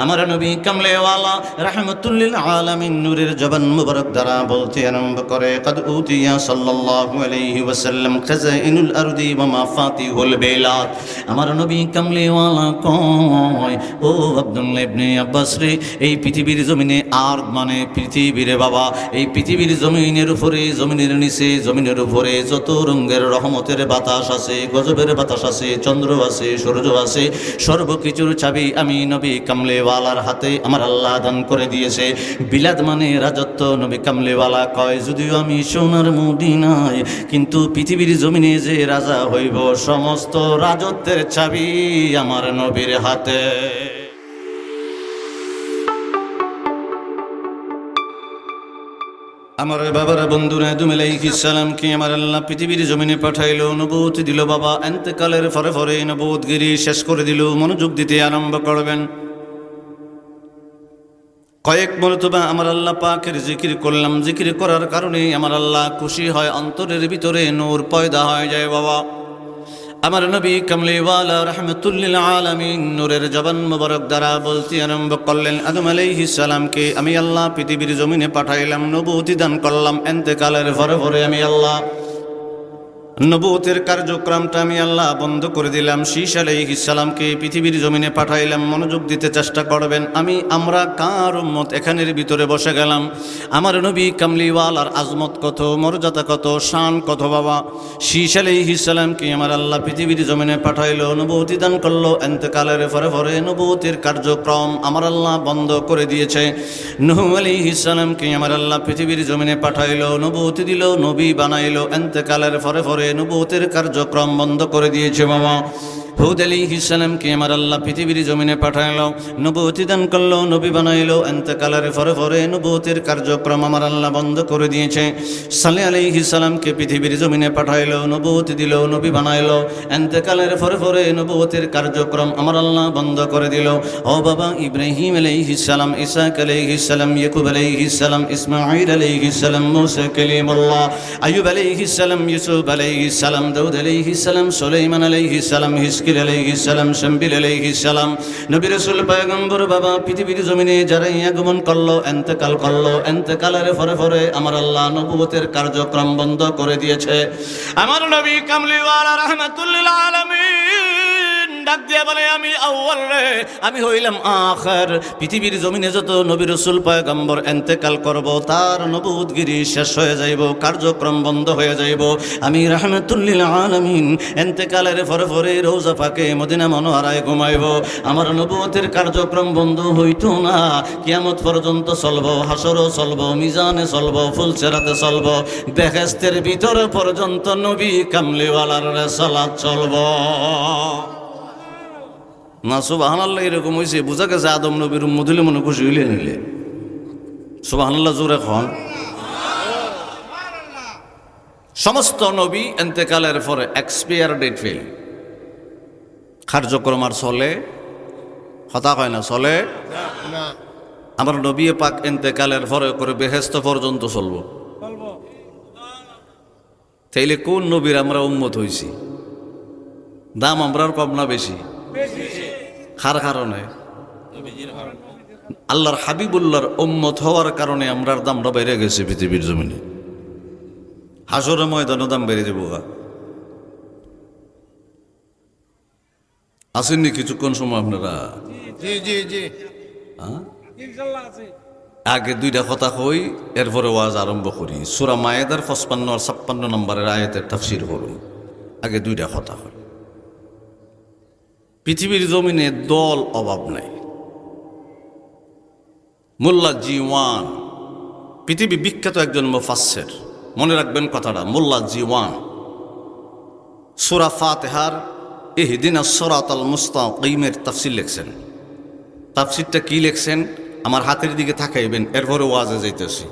আমার নবী কামলেওয়ালা রাহমাতুল লিল আলামিন নূরের জবান মুবারক দ্বারা বলতে আরম্ভ করে, কাদ উতিয়া সাল্লাল্লাহু আলাইহি ওয়াসাল্লাম খাজাইনুল আরদি ওয়া মাফাতিহুল বিলাদ। আমার নবী কামলেওয়ালা কয়, ও আব্দুল্লাহ ইবনে আব্বাস রে, এই পৃথিবীর জমিনে আর মানে পৃথিবীর বাবা, এই পৃথিবীর জমিনের উপরে, জমিনের নিচে, জমিনের উপরে যত রঙের রহমতের বাতাস আছে, গজবের বাতাস আছে, চন্দ্র আছে, সূর্য আছে, সর্বকিছুর চাবি আমি নবী কামলেওয়ালার হাতে আমার আল্লাহ দান করে দিয়েছে। বিলাদ মানে রাজত্ব। নবী কামলেওয়ালা কয়, যদিও আমি সোনার মদিনায়, কিন্তু পৃথিবীর জমিনে যে রাজা হইব, সমস্ত রাজত্বের চাবি আমার নবীর হাতে। আমার বাবার বন্ধুরা আদম আলাইহিস সালামকে আমার আল্লাহ পৃথিবীর জমিনে পাঠাইলো, নবুয়ত দিল। বাবা ইন্তেকালের পরে পরে নবুয়তগিরি শেষ করে দিল। মনোযোগ দিতে আরম্ভ করবেন। কয়েক মরতবা আমার আল্লাহ পাকের জিকির করলাম। জিকির করার কারণে আমার আল্লাহ খুশি হয়, অন্তরের ভিতরে নূর পয়দা হয়ে যায়। বাবা আমার নবী কামলিওয়ালা রাহমাতুল লিল আলামিন নূরের জবান মুবারক দ্বারা বলতে আরম্ভ করলেন, আদম আলাইহিস সালামকে আমি আল্লাহ পৃথিবীর জমিনে পাঠাইলাম, নবুয়তি দান করলাম। ইন্তেকালের পরে পরে আমি আল্লাহ নবুয়তের কার্যক্রমটা আমি আল্লাহ বন্ধ করে দিলাম। শীশ আলাইহিস সালামকে পৃথিবীর জমিনে পাঠাইলাম। মনোযোগ দিতে চেষ্টা করবেন। আমরা কার উম্মত এখানের ভিতরে বসে গেলাম। আমার নবী কামলিওয়ালার আজমত কত, মর্যাদা কত, শান কত। বাবা শীশ আলাইহিস সালামকে আমার আল্লাহ পৃথিবীর জমিনে পাঠাইলো, নবুয়তি দান করলো। ইন্তেকালের পরে পরে নবুয়তের কার্যক্রম আমার আল্লাহ বন্ধ করে দিয়েছে। নূহ আলাইহিস সালামকে আমার আল্লাহ পৃথিবীর জমিনে পাঠাইলো, নবুয়তি দিল, নবী বানাইলো। ইন্তেকালের পরে পরে নবুয়তের কার্যক্রম বন্ধ করে দিয়েছে। বাবা হুদ আলাইহিস সালামকে আমার আল্লাহ পৃথিবীর জমিনে পাঠাইলো, নবুয়তি দান করলো, নবী বানাইলো। ইন্তেকালের পরে পরে নবুয়তের কার্যক্রম আমার আল্লাহ বন্ধ করে দিয়েছে। সালেহ আলাইহিস সালামকে পৃথিবীর জমিনে পাঠাইলো, নবুয়তি দিল, নবী বানাইলো। ইন্তেকালের পরে পরে নবুয়তের কার্যক্রম আমার আল্লাহ বন্ধ করে দিল। ও বাবা ইব্রাহিম আলাইহিস সালাম, ইসাক আলাইহিস সালাম, ইয়াকুব আলাইহিস সালাম, ইসমাঈল আলাইহিস সালাম, মূসা কালিমুল্লাহ, আইয়ুব আলাইহিস সালাম, ইউসুফ আলাইহিস সালাম, দাউদ আলাইহিস সালাম, সুলাইমান আলাইহিস সালাম, হিজকিল আলাইহিস সালাম, শামবিল আলাইহিস সালাম, নবী রাসূল পয়গম্বর বাবা পৃথিবীর জমিনে যারাই আগমন করলো, ইন্তেকাল করলো, ইন্তেকালের পরে পরে আমার আল্লাহ নবুয়তের কার্যক্রম বন্ধ করে দিয়েছে। আমার নবী কামলিওয়ালা রাহমাতুল লিল আলামিন ডাক দিয়ে বলে, আমি আউয়াল রে, আমি হইলাম আখির। পৃথিবীর জমিনে যত নবী রাসূল পয়গম্বর ইন্তেকাল করব, তার নবুয়তগিরি শেষ হয়ে যাইব, কার্যক্রম বন্ধ হয়ে যাইব। আমি রাহমাতুল লিল আলামিন ইন্তেকালের পরে পরে রওজা পাকে মদিনা মনোহরায় ঘুমাইব। আমার নবুয়তের কার্যক্রম বন্ধ হইতো না, কিয়ামত পর্যন্ত চলব, হাসরও চলব, মিজানে চলব, ফুলসেরাতে চলব, বেহেশতের ভিতর পর্যন্ত নবী কামলিওয়ালার সালাত চলব। না সুবহানাল্লাহ, এরকম হয়েছে, বোঝা গেছে আদম নবীর উম্মত হইলে মনে খুশি হইলে নিলে। সুবহানাল্লাহ জোরে খন। সমস্ত নবী ইন্তেকালের পরে এক্সপায়ার ডেট ফেল, কার্যক্রম আর চলে, হতা হয় না, চলে না। আমার নবী পাক ইন্তেকালের পরে করে বেহেশত পর্যন্ত চলবো। তাইলে কোন নবীর আমরা উম্মত হইছি? দাম আমরার কম না বেশি? কার কারণে? আল্লাহর হাবিবুল্লাহর উম্মত হওয়ার কারণে আমরার দামটা বেড়ে গেছে পৃথিবীর জমিনে। হাসরের ময়দানে দাম বেড়ে যাবো। আসেননি কিছুক্ষণ সময় আপনারা? আগে দুইটা কথা কই, এরপরে ওয়াজ আরম্ভ করি। সূরা মায়েদার 55 আর 56 নম্বরের আয়াতের তাফসীর করুন। আগে দুইটা কথা কই। পৃথিবীর জমিনে দল অভাব নাই। মোল্লা জিওয়ান পৃথিবী বিখ্যাত একজন মুফাসসির, মনে রাখবেন কথাটা। মোল্লা জিওয়ান সূরা ফাতিহার ইহদিনাস সিরাতাল মুস্তাকিমের তাফসীর লিখছেন। তাফসীরটা কি লিখছেন আমার হাতের দিকে তাকাইবেন, এরপরে ওয়াজে যাইতেছি।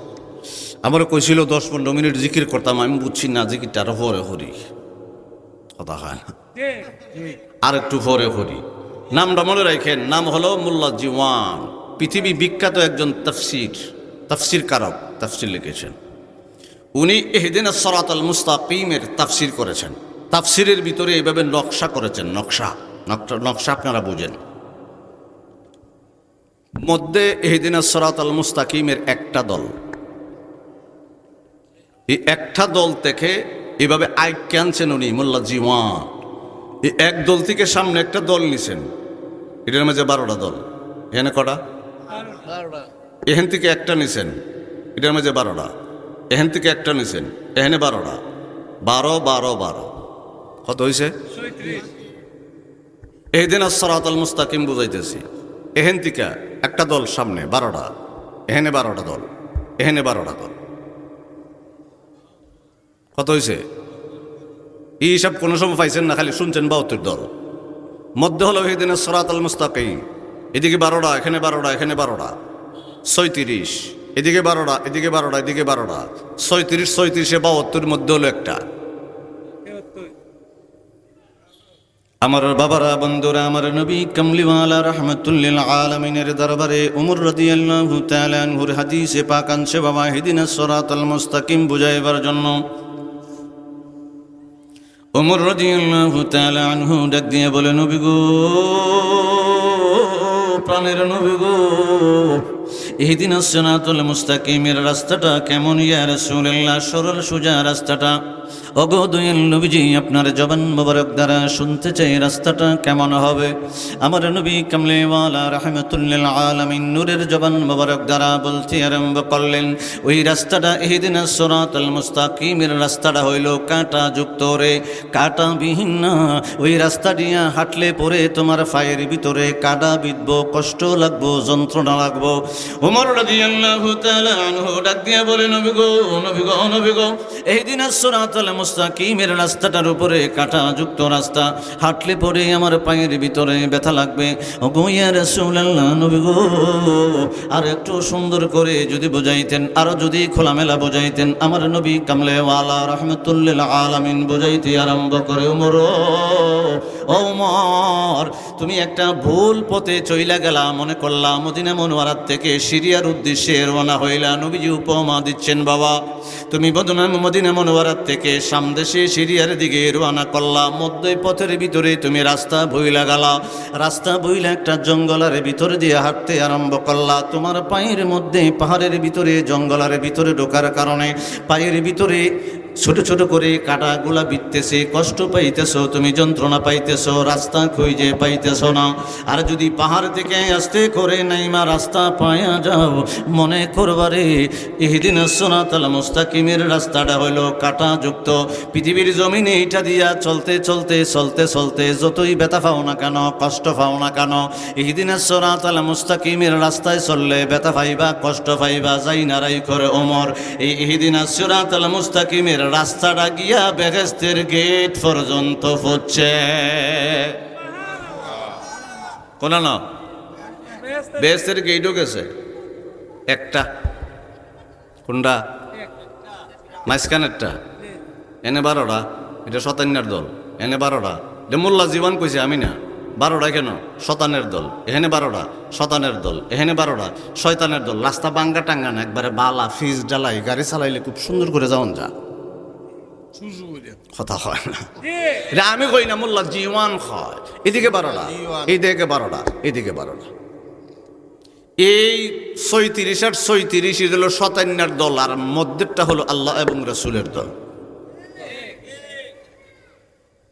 আমার কইছিল 10-15 মিনিট জিকির করতাম, আমি বুঝছি না জিকিরটা আরো পরে করি, কথা হয় না, আর একটু পরে করি। নামটা মনে রাখেন, নাম হলো মোল্লা জিওয়ান। পৃথিবী বিখ্যাত একজন তাফসীর কারক, তাফসীর লিখেছেন। উনি ইহদিনাস সিরাতাল মুস্তাকিমের তাফসীর করেছেন। তাফসীরের ভিতরে এইভাবে নকশা করেছেন, নকশা আপনারা বুঝেন। মধ্যে ইহদিনাস সিরাতাল মুস্তাকিমের একটা দল, এই একটা দল থেকে এভাবে আইক্যে আনছেন উনি মোল্লা জীওয়ান। এই এক দল থেকে সামনে একটা দল নিছেন, এটার মাঝে 12টা দল। এখানে কটা? এখান থেকে একটা নিছেন, এটার মাঝে 12টা। এখান থেকে একটা নিছেন, এখানে 12টা। 12 12 12 কত হয়েছে? ইহদিনাস সিরাতাল মুস্তাকিম বুঝাইতেছি। এখান থেকে একটা দল সামনে 12টা, এখানে 12টা দল, এখানে 12টা দল। কত হয়েছে? এই হিসাব কোনো সময় পাইছেন না, খালি শুনছেন 72 দল। মধ্যে হলো ইহদিনাস সিরাতাল মুস্তাকিম, এদিকে 12টা, এখানে 12টা, এখানে 12টা, 36। এদিকে 12টা, এদিকে 12টা, এদিকে 12টা, 36 36 72 মধ্যে হলো একটা। আমার বাবারা, বন্ধুরা, আমার নবী কামলিওয়ালা রাহমাতুল্লিল আলামিনের দরবারে ওমর রাদিয়াল্লাহু তাআলা আনহুর হাদিসে পাক আনছে বাবা ইহদিনাস সিরাতাল মুস্তাকিম বুঝাইবার জন্য। ওমর রাদিয়াল্লাহু তাআলা আনহু ডাক দিয়ে বলে, নবী গো, প্রাণের নবী গো, ইহদিনাস সিরাতাল মুস্তাকিমের রাস্তাটা কেমন ইয়া রাসূলুল্লাহ? সরল সোজা রাস্তাটা। ওগো দয়াল নবীজি, আপনার জবান মোবারক দ্বারা শুনতে চাই রাস্তাটা কেমন হবে। আমার নবী কামলিওয়ালা রাহমাতুল্লিল আলামিন নূরের জবান মোবারক দ্বারা বলতে আরম্ভ করলেন, ওই রাস্তাটা ইহদিনাস সিরাতাল মুস্তাকিমের রাস্তাটা হইল কাঁটা যুক্ত রে, কাঁটা বিহীন না। ওই রাস্তা দিয়ে হাঁটলে পরে তোমার পায়ের ভিতরে কাঁটা বিঁধবো, কষ্ট লাগবো, যন্ত্রণা লাগবো। ওমর রাদিয়াল্লাহু তাআলা আনহু ডাক দিয়ে বলে, নবী গো, নবী গো, নবী গো, ইহদিনাস সিরাতাল মুস্তাকিমের রাস্তাটার উপরে কাঁটা যুক্ত রাস্তা, হাঁটলে পরে আমার পায়ের ভিতরে ব্যথা লাগবে। ওগো ইয়া রাসূলুল্লাহ, নবী গো, আর একটু সুন্দর করে যদি বোঝাইতেন, আরো যদি খোলামেলা বোঝাইতেন। আমার নবী কামলিওয়ালা রাহমাতুল্লিল আলামিন বোঝাইতে আরম্ভ করে, ওমর, ও ওমর, তুমি একটা ভুল পথে চইলা গেলা, মনে করলাম মদিনা মুনওয়ারা থেকে সিরিয়ার উদ্দেশ্যে রওনা হইলা। নবীজি উপমা দিচ্ছেন, বাবা তুমি মদিনা মুনওয়ারা থেকে সামদেশে সিরিয়ার দিকে রওনা করলা, মধ্যে পথের ভিতরে তুমি রাস্তা ভুইলা গেলা। রাস্তা ভুইলা একটা জঙ্গলের ভিতরে দিয়ে হাঁটতে আরম্ভ করলা। তোমার পায়ের মধ্যে পাহাড়ের ভিতরে জঙ্গলের ভিতরে ঢোকার কারণে পায়ের ভিতরে ছোট ছোট করে কাঁটাগুলা বিঁধতেছে, কষ্ট পাইতেছ, তুমি যন্ত্রণা পাইতেছ, রাস্তা খুঁজে পাইতেছ না। আর যদি পাহাড় থেকে আস্তে করে নাইমা রাস্তা পায়া যাও, মনে করবারে ইহদিনাস সিরাতাল মুস্তাকিমের রাস্তাটা হলো কাঁটা যুক্ত। পৃথিবীর জমিনে এটা দিয়া চলতে চলতে চলতে চলতে যতই ব্যথা পাও না কেন, কষ্ট পাও না কেন, ইহদিনাস সিরাতাল মুস্তাকিমের রাস্তায় চললে ব্যথা পাইবা, কষ্ট পাইবা, যাই নারাই করে ওমর। এই ইহদিনাস সিরাতাল মুস্তাকিমের রাস্তাটা গিয়া বেহেশতের গেট পর্যন্ত পৌঁছে। কোন না বেহেশতের গেটও গেছে একটা, কোনটা? মাঝখানেরটা। এনে 12টা, এটা শতান্যার দল। এনে 12টা, এটা মোল্লা জীবন কইছে, আমি না। 12টা কেন? শতানের দল। এখানে 12টা, শতানের দল। এখানে 12টা, শয়তানের দল। রাস্তা বাঙ্গা টাঙ্গা না, একবারে বালা ফিজ ডালাই, গাড়ি চালাইলে খুব সুন্দর করে যাওন যা, কথা হয় না। এটা আমি কই না, মোল্লা জীওয়ান হয়। এদিকে 12টা, এইদিকে 12টা, এদিকে 12টা। এই 36 আর 36 হলো শতান্যার দল, আর মধ্যেরটা হলো আল্লাহ এবং রাসূলের দল।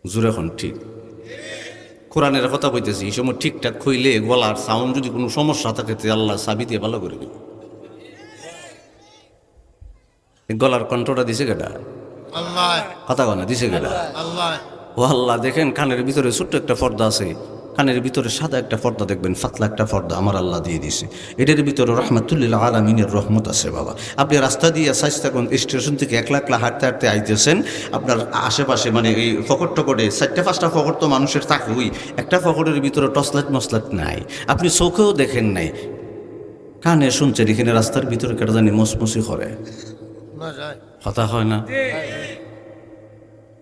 জোরে এখন ঠিক কোরআনের কথা বলতেছি। এই সময় ঠিকঠাক খুইলে গলার সাউন্ড যদি কোনো সমস্যা থাকে, আল্লাহ চাবি দিয়ে ভালো করে দিল। গলার কণ্ঠটা দিছে কেটা? আল্লাহ। কথা কনা দিছে কেটা? আল্লাহ। ও আল্লাহ, দেখেন কানের ভিতরে ছোট্ট একটা পর্দা আছে, কানের ভিতরে সাদা একটা পর্দা দেখবেন, পাতলা একটা পর্দা আমার আল্লাহ দিয়ে দিছে। এটার ভিতরে রাহমাতুল্লিল আলামিনের রহমত আছে বাবা। আপনি রাস্তা দিয়ে সাইস্তাগঞ্জ স্টেশন থেকে একলা একলা হাঁটতে হাঁটতে আইতেছেন, আপনার আশেপাশে মানে এই ফকট টকটে 4-5টা ফকট তো মানুষের থাকুই, একটা ফকটের ভিতরে টসলাইট মসলাইট নাই, আপনি চোখেও দেখেন নাই, কানে শুনছেন, এখানে রাস্তার ভিতরে কেটে জানি মসমসি করে, কথা হয় না?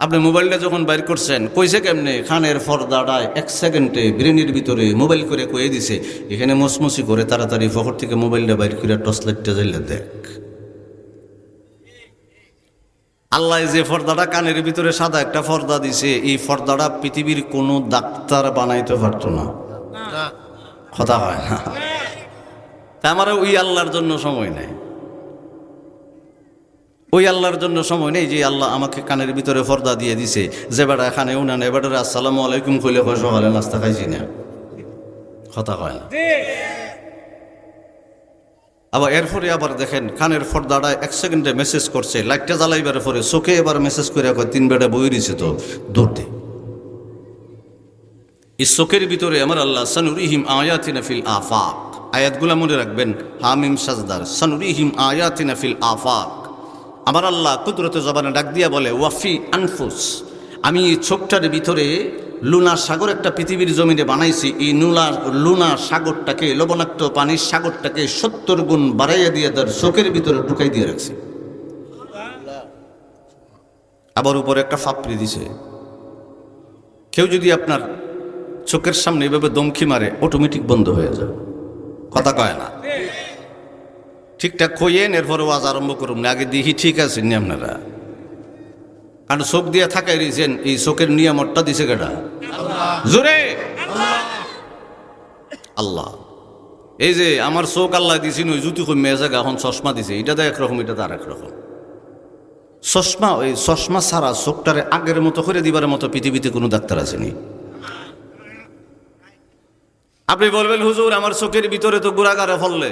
আপনি মোবাইলটা যখন বাইর করছেন, কইছে কেমনে? খানের পর্দাটায় 1 সেকেন্ডে ব্রেনের ভিতরে মোবাইল করে কয়ে দিছে, এখানে মসমসি করে, তাড়াতাড়ি পকেট থেকে মোবাইলটা বাইর করে টর্চলাইটটা জ্বালিয়ে দেখ। আল্লাহ যে পর্দাটা কানের ভিতরে সাদা একটা পর্দা দিছে, এই পর্দাটা পৃথিবীর কোনো ডাক্তার বানাইতে পারতো না, কথা হয় না। তা আমার ওই আল্লাহর জন্য সময় নেই, ওই আল্লাহর জন্য সময় নেই যে আল্লাহ আমাকে কানের ভিতরে পর্দা দিয়ে দিছে, যে বেটা এখানে উনান এবারে আসসালামু আলাইকুম কইলে কয় সকালে নাস্তা খাইছি না, কথা কয় না। আবার এরপরে আবার দেখেন কানের পর্দাটা 1 সেকেন্ডে মেসেজ করছে, লাইটটা জ্বালাইবার পরে চোখে এবার মেসেজ করে কয় 3 বেটা বই দিছে তো দৌড় দে। এই চোখের ভিতরে আমার আল্লাহ সানুরিহিম আয়াতিনা ফিল আফাক, আয়াতগুলা মনে রাখবেন, হামিম সাজদার, সানুরিহিম আয়াতিনা ফিল আফাক। আমার আল্লাহ কুদরতে জবানে ডাক দিয়া বলে ওয়াফি আনফুস, আমি এই চোখটার ভিতরে লুনা সাগর একটা পৃথিবীর জমিনে বানাইছি, এই লুনা সাগরটাকে, লবণাক্ত পানির সাগরটাকে 70 গুণ বাড়াইয়া দিয়ে তার চোখের ভিতরে ঢুকাই দিয়ে রাখছি। আবার উপরে একটা ফাপড়ি দিছে, কেউ যদি আপনার চোখের সামনে এভাবে দমকি মারে অটোমেটিক বন্ধ হয়ে যায়, কথা কয় না। ঠিকঠাক কইয়েন, এরপরে ওয়াজ আরম্ভ করুন না, আগে দেখি ঠিক আছে নি আপনারা, কারণ চোখ দিয়ে থাকাই রয়েছেন, এই চোখের নিয়ামতটা দিছে কেটা? জোরে আল্লাহ। এই যে আমার চোখ আল্লাহ দিছি নই জুতি কই মেয়ে জায়গা, এখন চশমা দিছে, এটা তো একরকম, এটা তো আর একরকম। চশমা, ওই চশমা ছাড়া চোখটারে আগের মতো করে দিবার মতো পৃথিবীতে কোনো ডাক্তার আসেনি। আপনি বলবেন হুজুর আমার চোখের ভিতরে তো গুড়াগারে ফললে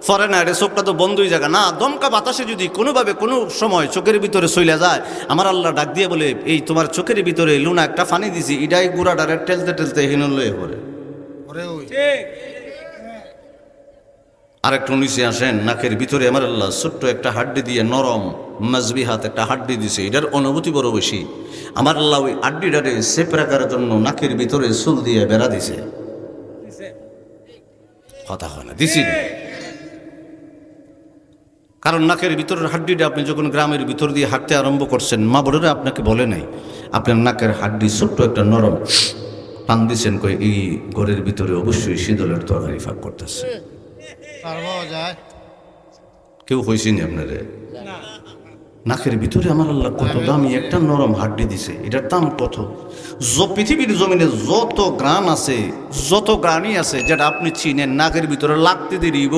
ফরে না, এটা চোখটা তো বন্ধই জায়গা না। দমকা বাতাসে যদি কোনোভাবে কোনো সময় চোখের ভিতরে চলে যায়, আমার আল্লাহ ডাক দিয়ে বলে এই তোমার চোখের ভিতরে লুনা একটা ফানি দিছি, এটাই গুড়াটারে টেলতে টেলতে হিনল লয়ে পড়ে। আরেকটু নিচে আসেন, নাকের ভিতরে আমার আল্লাহ ছোট্ট একটা হাড্ডি দিয়ে, নরম মাজবি হাত একটা হাড্ডি দিছে, এটার অনুভূতি বড় বেশি। আমার আল্লাহ ওই হাড্ডিটারে সেপ রাখার জন্য নাকের ভিতরে চুল দিয়ে বেড়া দিছে, কথা হয় না, দিছি। কারণ নাকের ভিতরের হাড্ডিটা আপনি যখন গ্রামের ভিতর দিয়ে হাঁটতে আরম্ভ করছেন, মা বড়রা আপনাকে বলে নাই আপনার নাকের হাড্ডি ছোট্ট একটা নরম টান দিচ্ছেন, কই এই ঘরের ভিতরে অবশ্যই শীতলের তরকারি ফাঁক করতেছে। কেউ হয়েছিনি আপনারে? নাকের ভিতরে আমার আল্লাহ কত দামি একটা নরম হাড্ডি দিছে, এটার দাম কত? পৃথিবীর জমিনে যত গ্রান আছে, যত গ্রানই আছে যেটা আপনি চিনেন, নাকের ভিতরে লাগতে দেরি হইব,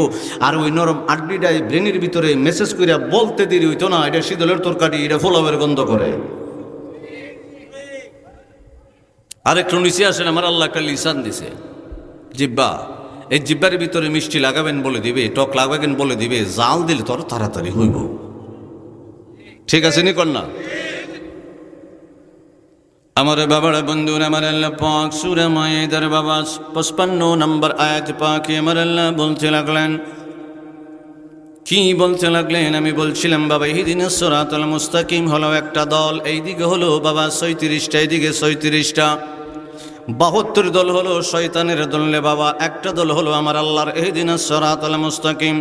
আর ওই নরম হাড্ডিটাই ব্রেনের ভিতরে মেসেজ করে বলতে দেরি হইতো না এটা শীতলের তরকারি, এটা ফোলাবের গন্ধ করে। আরেকটু নিচে আসেন, আমার আল্লাহ একটা লিসান দিছে, জিব্বা। এই জিব্বার ভিতরে মিষ্টি লাগাবেন বলে দিবে, টক লাগাবেন বলে দিবে, জাল দিলে তোর তাড়াতাড়ি হইব, ঠিক আছে নি কন্যা? আমার বাবার বন্ধুরা, আমার আল্লাহ পাক সূরা মায়েদার বাবা 55 নম্বর আয়াত পাকে আমার আল্লাহ বলতে লাগলেন, কি বলতে লাগলেন? আমি বলছিলাম বাবা ইহদিনাস সিরাতাল মুস্তাকিম হলো একটা দল, এইদিকে হলো বাবা 36টা, এইদিকে 36টা, 72 দল হলো শয়তানের দল রে বাবা, একটা দল হলো আমার আল্লাহর ইহদিনাস সিরাতাল মুস্তাকিম।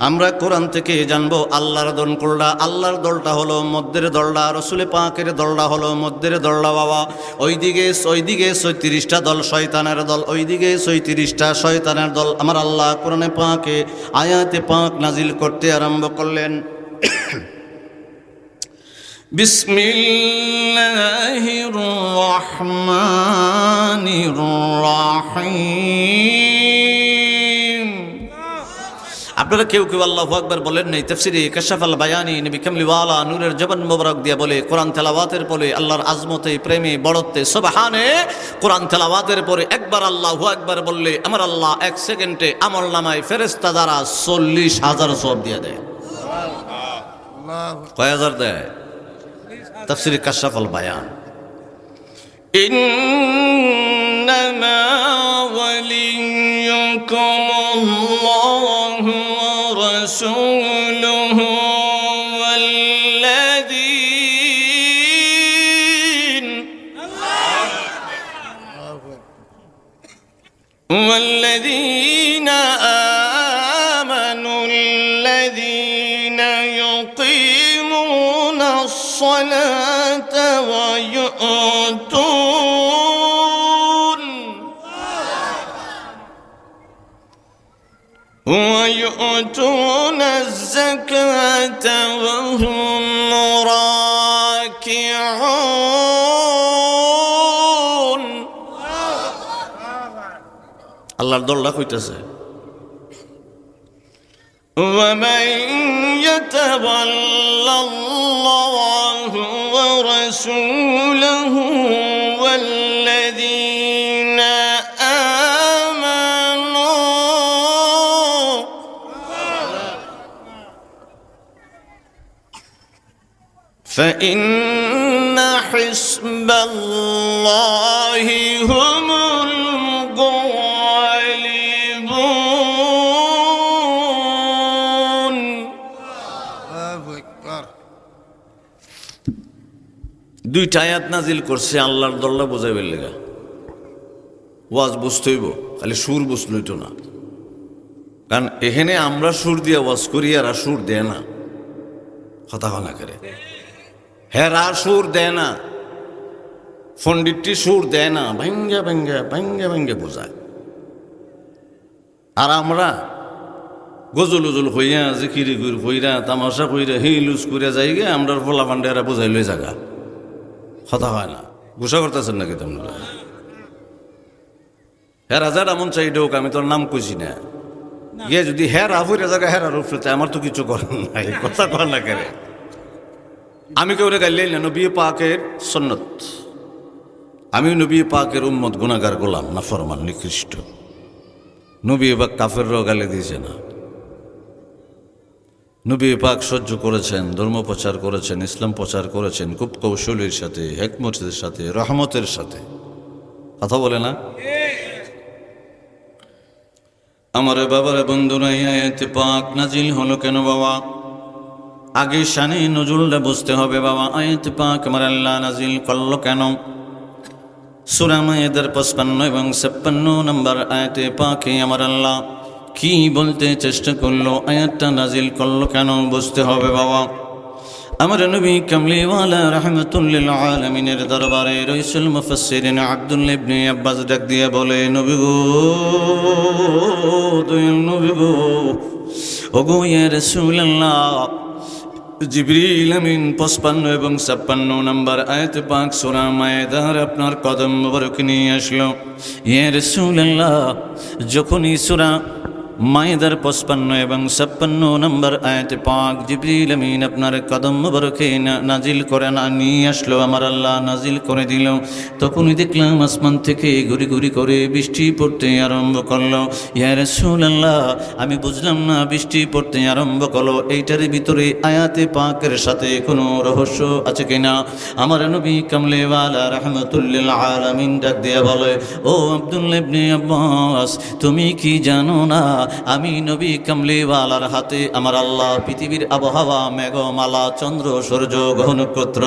আমরা কোরআন থেকে জানবো আল্লাহর দল কোনটা। আল্লাহর দলটা হলো মধ্যের দলটা, রাসূল পাকের দলটা হলো মধ্যের দলটা বাবা। ওইদিকে 36টা দল শয়তানের দল, ওইদিকে 36টা শয়তানের দল। আমার আল্লাহ কোরআনে পাকে আয়াতে পাক নাজিল করতে আরম্ভ করলেন, বিসমিল্লাহির রহমানির রহিম। আপনারা কেউ কেউ আল্লাহু আকবার বলেন নাই। তাফসীরে কাশফাল বায়ানি নবী কামলিওয়ালা নূরের জবান মোবারক দিয়া বলে, কোরআন তেলাওয়াতের পরে আল্লাহর আজমতে, প্রেমে, বড়ত্বে, সুবহানে, কোরআন তেলাওয়াতের পরে একবার আল্লাহু আকবার বললে আমার আল্লাহ 1 সেকেন্ডে আমলনামায় ফেরেশতা দ্বারা 40,000 সওয়াব দিয়ে দেয়। কয় হাজার দেয়? তাফসীর কাশফাল বায়ান। ইন্নামা ওয়ালিয়্যুকুমুল্লাহু ওয়া রাসূলুহু والذين آمنوا الذين يقيمون الصلاة ويؤتون الزكاة وهم راكعون। আল্লাহর দলটা কইতেছে ومن يتولى الله ورسوله والذين آمنوا فإن حزب الله هم الغالبون. দুইটা আয়াত নাজিল করছে আল্লাহর দল্লা বোঝাইবার লেগা। ওয়াজ বুঝতেইব, খালি সুর বুঝলই তো না। কারণ এখানে আমরা সুর দিয়ে ওয়াজ করি, আর সুর দেয় না, কথা না করে। হ্যাঁ, আর সুর দেয় না, পণ্ডিতটি সুর দেয় না, ভাঙ্গা ভাঙ্গা ভাঙ্গা ভাঙ্গা বোঝায়। আর আমরা গজল উজল হইয়া জিকিরি হইরা তামাশা কইরা হিলুজ কইরা যাই গে, আমরা ফোলা পান্ডেরা বোঝাই লই জায়গা, কথা হয় না। গুসা করতেছেন নাকি তোমরা? হ্যাঁ রাজার এমন চাই হোক, আমি তোর নাম কইছি না, গিয়ে যদি হ্যাঁ রাফুর জায়গা হ্যাঁ রুফতে, আমার তো কিছু করার নাই, কথা কর না কেন। আমি কেউ গাইলে না, নবী পাকের সুন্নত, আমি নবী পাকের উম্মত গুনাহগার গোলাম, নাফরমান নিকৃষ্ট। নবী পাক কাফেররাও গালি দিয়েছে না, নবী পাক সহ্য করেছেন, ধর্ম প্রচার করেছেন, ইসলাম প্রচার করেছেন খুব কৌশলের সাথে, হিকমতের সাথে, রহমতের সাথে, কথা বলে না? আমার বাবারে বন্ধুরা, এই আয়াতে পাক নাজিল হলো কেন বাবা? আগে শানে নজরুলটা বুঝতে হবে বাবা। আয়াতে পাক আমার আল্লাহ নাজিল করলো কেন? সূরা মায়েদার 55 এবং 56 নম্বর আয়াতে পাকে আমার আল্লাহ কি বলতে চেষ্টা করলো, আয়াতটা নাজিল করলো কেন বুঝতে হবে বাবা। আমার নবী কামলিওয়ালা রাহমাতুল লিল আলামিনের দরবারে রাইসুল মুফাসসিরিন আব্দুল্লাহ ইবনে আব্বাস ডাক দিয়ে বলে, নবী গো, দয়াল নবী গো, ওগো ইয়া রাসূলুল্লাহ, জিবরিল আমিন 55 এবং 56 নম্বর আয়াতে পাক সূরা মায়েদার আপনার কদম মোবারক নিয়ে আসলো। ইয়া রাসূলুল্লাহ, যখনই সূরা মায়েদার 55 এবং 56 নম্বর আয়াতে পাক জিবরিল আমিন আপনার কদম মোবারকে নাজিল করে নিয়ে আসলো, আমার আল্লাহ নাজিল করে দিল, তখনই দেখলাম আসমান থেকে ঘুরি ঘুরি করে বৃষ্টি পড়তে আরম্ভ করলো। ইয়া রাসূলুল্লাহ, আমি বুঝলাম না বৃষ্টি পড়তে আরম্ভ করলো, এইটার ভিতরে আয়াতে পাকের সাথে কোনো রহস্য আছে কিনা? আমার নবী কামলিওয়ালা রাহমাতুল লিল আলামিন ডাক দিয়ে বলে, ও আব্দুল্লাহ ইবনে আব্বাস, তুমি কি জানো না আমি নবী কামলিওয়ালার হাতে আমার আল্লাহ পৃথিবীর আবহাওয়া, মেঘমালা, চন্দ্র, সূর্য, গ্রহ, নক্ষত্র,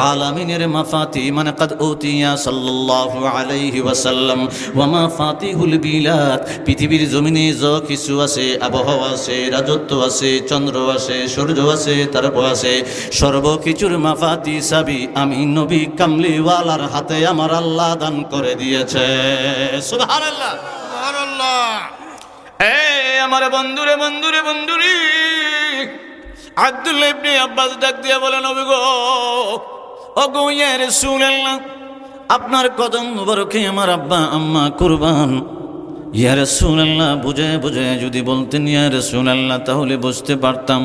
আলামিনের মাফাতি মানে কাদ উতিয়া সাল্লাল্লাহু আলাইহি ওয়াসাল্লাম ওয়া মাফাতিহুল বিলাদ, পৃথিবীর জমিনে যা কিছু আছে, আবহাওয়া আছে, রাজত্ব আছে, চন্দ্র আছে, সূর্য আছে, তারপর আছে, সর্বকিছুর মাফাতি চাবি আমি নবী কামলিওয়ালার হাতে আমার আল্লাহ দান করে দিয়েছে। সুবহানাল্লাহ, সুবহানাল্লাহ। আমার বন্ধুরে বন্ধুরে বন্ধুরে আব্দুল্লাহ ইবনে আব্বাস ডাক দিয়ে বলে, নবী গো, ওগো ইয়া রাসূলুল্লাহ, আপনার কদম মোবারকে আমার আব্বা আম্মা কুরবান। ইয়া রাসূলুল্লাহ, বুঝে বুঝে যদি বলতেন ইয়া রাসূলুল্লাহ, তাহলে বুঝতে পারতাম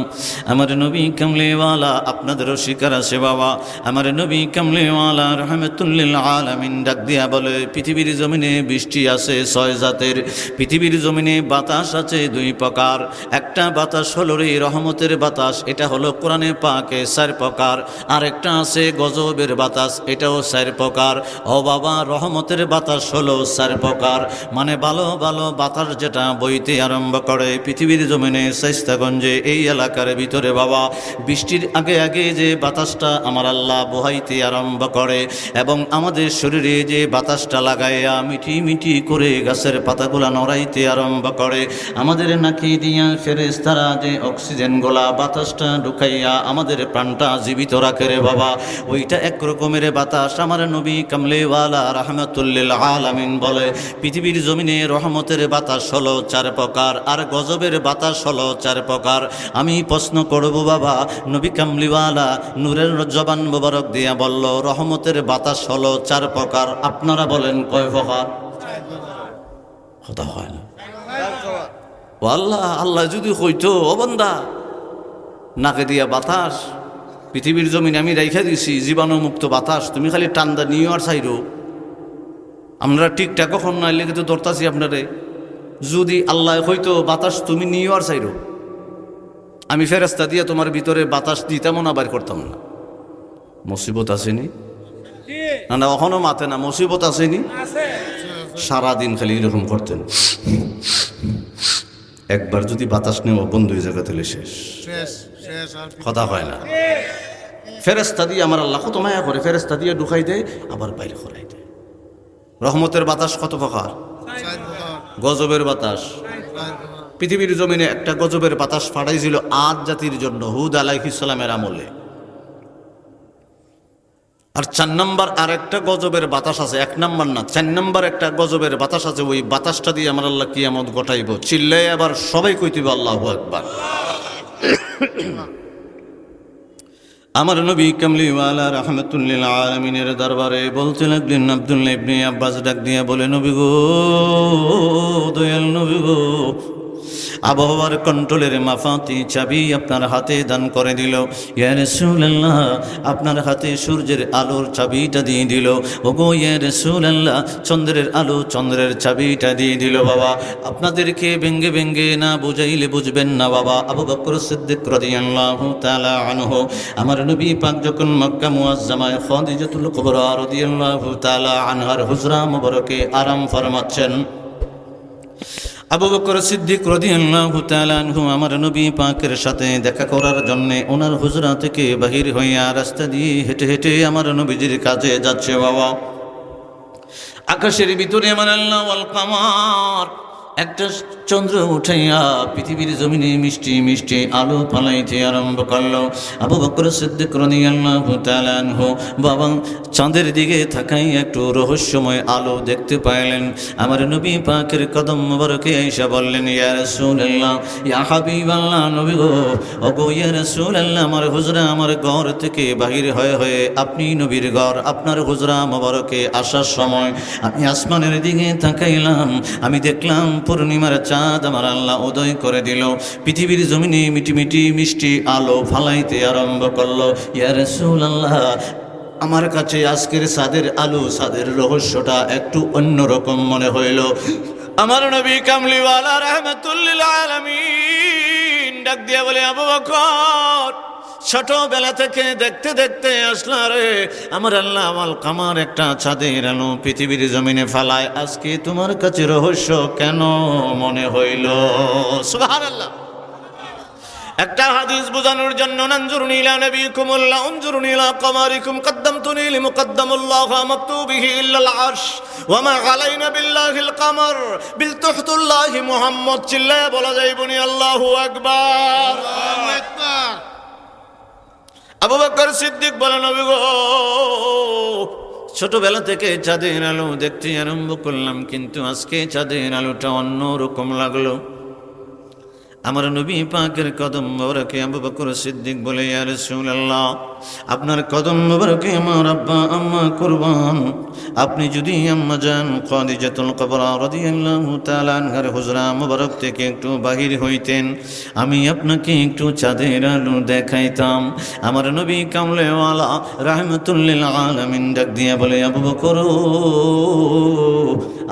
আমার নবী কামলিওয়ালা আপনাদেরও শিকার আছে বাবা। আমার নবী কামলিওয়ালা রাহমাতুল লিল আলামিন ডাক দিয়া বলে, পৃথিবীর জমিনে বৃষ্টি আছে 6 জাতের, পৃথিবীর জমিনে বাতাস আছে 2 প্রকার। একটা বাতাস হলো রে রহমতের বাতাস, এটা হলো কোরআনে পাকে 4 প্রকার। আর একটা আছে গজবের বাতাস, এটাও 4 প্রকার। ও বাবা, রহমতের বাতাস হলো 4 প্রকার, মানে ভালো ভালো বাতাস যেটা বইতে আরম্ভ করে পৃথিবীর জমিনে, শাইস্তাগঞ্জে এই এলাকার ভিতরে বাবা, বৃষ্টির আগে আগে যে বাতাসটা আমার আল্লাহ বহাইতে আরম্ভ করে, এবং আমাদের শরীরে যে বাতাসটা লাগাইয়া মিঠি মিঠি করে গাছের পাতাগুলা নড়াইতে আরম্ভ করে, আমাদের নাকি দিয়া ফেরেশতারা যে অক্সিজেন গোলা বাতাসটা ঢুকাইয়া আমাদের প্রাণটা জীবিত রাখে রে বাবা, ওইটা এক রকমের বাতাস। আমার নবী কামলিওয়ালা রাহমাতুল লিল আলামিন বলে, পৃথিবীর জমিনে রহমতের বাতাস হলো 4 প্রকার, আর গজবের বাতাস হলো 4 প্রকার। আমি প্রশ্ন করব বাবা, নবী কামলিওয়ালা নূরের জবান মোবারক দিয়া বলল রহমতের বাতাস হলো 4 প্রকার, আপনারা বলেন কয় প্রকার? কথা হয় না। ও আল্লাহ, আল্লাহ যদি হইতো ও বান্দা নাকে দিয়া বাতাস পৃথিবীর জমিন আমি রাইখা দিছি জীবাণুমুক্ত বাতাস, তুমি খালি টান্দা নিয়ে আর চাইরো। আমরা ঠিকঠাক কখন না লেগে তো ধরতাছি আপনারে। যদি আল্লাহ হইতো বাতাস তুমি নিয়ে আর চাইরো, আমি ফেরেস্তা দিয়ে তোমার ভিতরে বাতাস দিতামও না, বাইর করতাম না। মুসিবত আসেনি না? না কখনো মাতে না, মুসিবত আসেনি? সারাদিন খালি এরকম করতেন। একবার যদি বাতাস নেওয়া বন্ধ হয়ে জায়গা তাহলে শেষ, কথা হয় না। ফেরেস্তা দিয়ে আমার আল্লাহ কত মায়া করে, ফেরেস্তা দিয়ে ঢুকাই দেয় আবার বাইরে করাই দেয়। রহমতের বাতাস কত প্রকার? গজবের বাতাস। পৃথিবীর জমিনে একটা গজবের বাতাস ফাটাইছিল আদ জাতির জন্য হুদ আলাইহিস সালামের আমলে। আর 4 নম্বর আর একটা গজবের বাতাস আছে, 1 নম্বর না, 4 নম্বর একটা গজবের বাতাস আছে। ওই বাতাসটা দিয়ে আমার আল্লাহ কিয়ামত ঘটাইব। চিল্লাই আবার সবাই কইতিব আল্লাহু আকবার। আমার নবী কামলিওয়ালা রাহমাতুল্লিল আলামিনের দরবারে বলতে লাগলেন, আব্দুল্লাহ ইবনে আব্বাস ডাক দিয়ে বলে, নবী গো, দয়াল নবী গো, আবহাওয়ার কন্ট্রোলের মাফাতি চাবি আপনার হাতে দান করে দিল। ইয়া রাসূলুল্লাহ, আপনার হাতে সূর্যের আলোর চাবিটা দিয়ে দিল। ওগো ইয়া রাসূলুল্লাহ, চন্দ্রের আলো চন্দ্রের চাবিটা দিয়ে দিল। বাবা, আপনাদেরকে ব্যঙ্গে ব্যঙ্গে না বুঝাইলে বুঝবেন না বাবা। আবু বকর সিদ্দিক রাদিয়াল্লাহু তাআলা আনহু, আমার নবী পাক যখন মক্কা মুআজ্জামায় খাদিজাতুল কুবরা রাদিয়াল্লাহু তাআলা আনহার হুজরা মুবারকে আরাম ফরমাচ্ছেন, আবু বকর সিদ্দিক রাদিয়াল্লাহু তাআলা আনহু আমার নবী পাকের সাথে দেখা করার জন্য ওনার হুজরা থেকে বাহির হইয়া রাস্তা দিয়ে হেঁটে হেঁটে আমার নবীজির কাছে যাচ্ছে। বাবা, আকাশের ভিতরে আমার আল্লাহ ওয়াল কামার, একটা চন্দ্র উঠাইয়া পৃথিবীর জমিনে মিষ্টি মিষ্টি আলো ফালাইতে আরম্ভ করলো। আবু বকর সিদ্দিক রাদিয়াল্লাহু তাআলা আনহু বাবা চাঁদের দিকে তাকাই একটু রহস্যময় আলো দেখতে পাইলেন। আমার নবী পাকের কদম মোবারকে আয়েশা বললেন, ইয়া রাসূলুল্লাহ, ইয়া হাবিবাল্লাহ, নবী গো, ওগো ইয়া রাসূলুল্লাহ, আমার হুজরা আমার ঘর থেকে বাহির হয়ে হয়ে আপনি নবীর ঘর আপনার হুজরা মোবারকে আসার সময় আমি আসমানের দিকে তাকাইলাম, আমি দেখলাম পূর্ণিমার চাঁদ আমার আল্লাহ উদয় করে দিল। পৃথিবীর জমিনে মিটি মিটি মিষ্টি আলো ফালাইতে আরম্ভ করলো। ইয়া রাসূলুল্লাহ, আমার কাছে আজকের চাঁদের আলো চাঁদের রহস্যটা একটু অন্যরকম মনে হইল। আমার নবী কামলিওয়ালা রাহমাতুল্লিল আলামিন ডাক দিয়ে বলে, আবু বকর, ছোটবেলা থেকে দেখতে দেখতে আসলা রে, আমার আল্লাহ ওয়াল কামার একটা চাঁদের আলো পৃথিবীর জমিনে ফালায়, আজকে তোমার কাছে রহস্য কেন মনে হইল? সুবহানাল্লাহ। একটা হাদিস বোঝানোর জন্য, নানজুরুনি ইলা নবিকুমুল্লাহ উনজুরুনি ইলা কামারিকুম কদ্দামতুনি লিমুকদ্দামুল্লাহ মাকতুবিহি ইল্লাল আরশ ওয়া মা আলাইনা বিল্লাহিল কামার বিল তুহতুল্লাহি মুহাম্মদ। চিল্লায়া বলা যাইবনি আল্লাহু আকবার, আল্লাহু আকবার। আবু বকর সিদ্দিক বলেন, নবী গো, ছোটবেলা থেকে চাঁদের আলো দেখতে আরম্ভ করলাম, কিন্তু আজকে চাঁদের আলোটা অন্য রকম লাগলো। আমার নবী পাকের কদম মোবারকে আবু বকর সিদ্দিক বলে, ইয়া রাসূলুল্লাহ, আপনার কদম মোবারকে আমার আব্বা আম্মা কুরবান, আপনি যদি আম্মা জান খাদিজাতুল কুবরা রাদিয়াল্লাহু তাআলা আনহার হুজরা মোবারক থেকে একটু বাহির হইতেন, আমি আপনাকে একটু চাঁদের আলো দেখাইতাম। আমার নবী কামলেওয়ালা রাহমাতুল্লিল আলামিন ডাক দিয়া বলে, আবু বকর,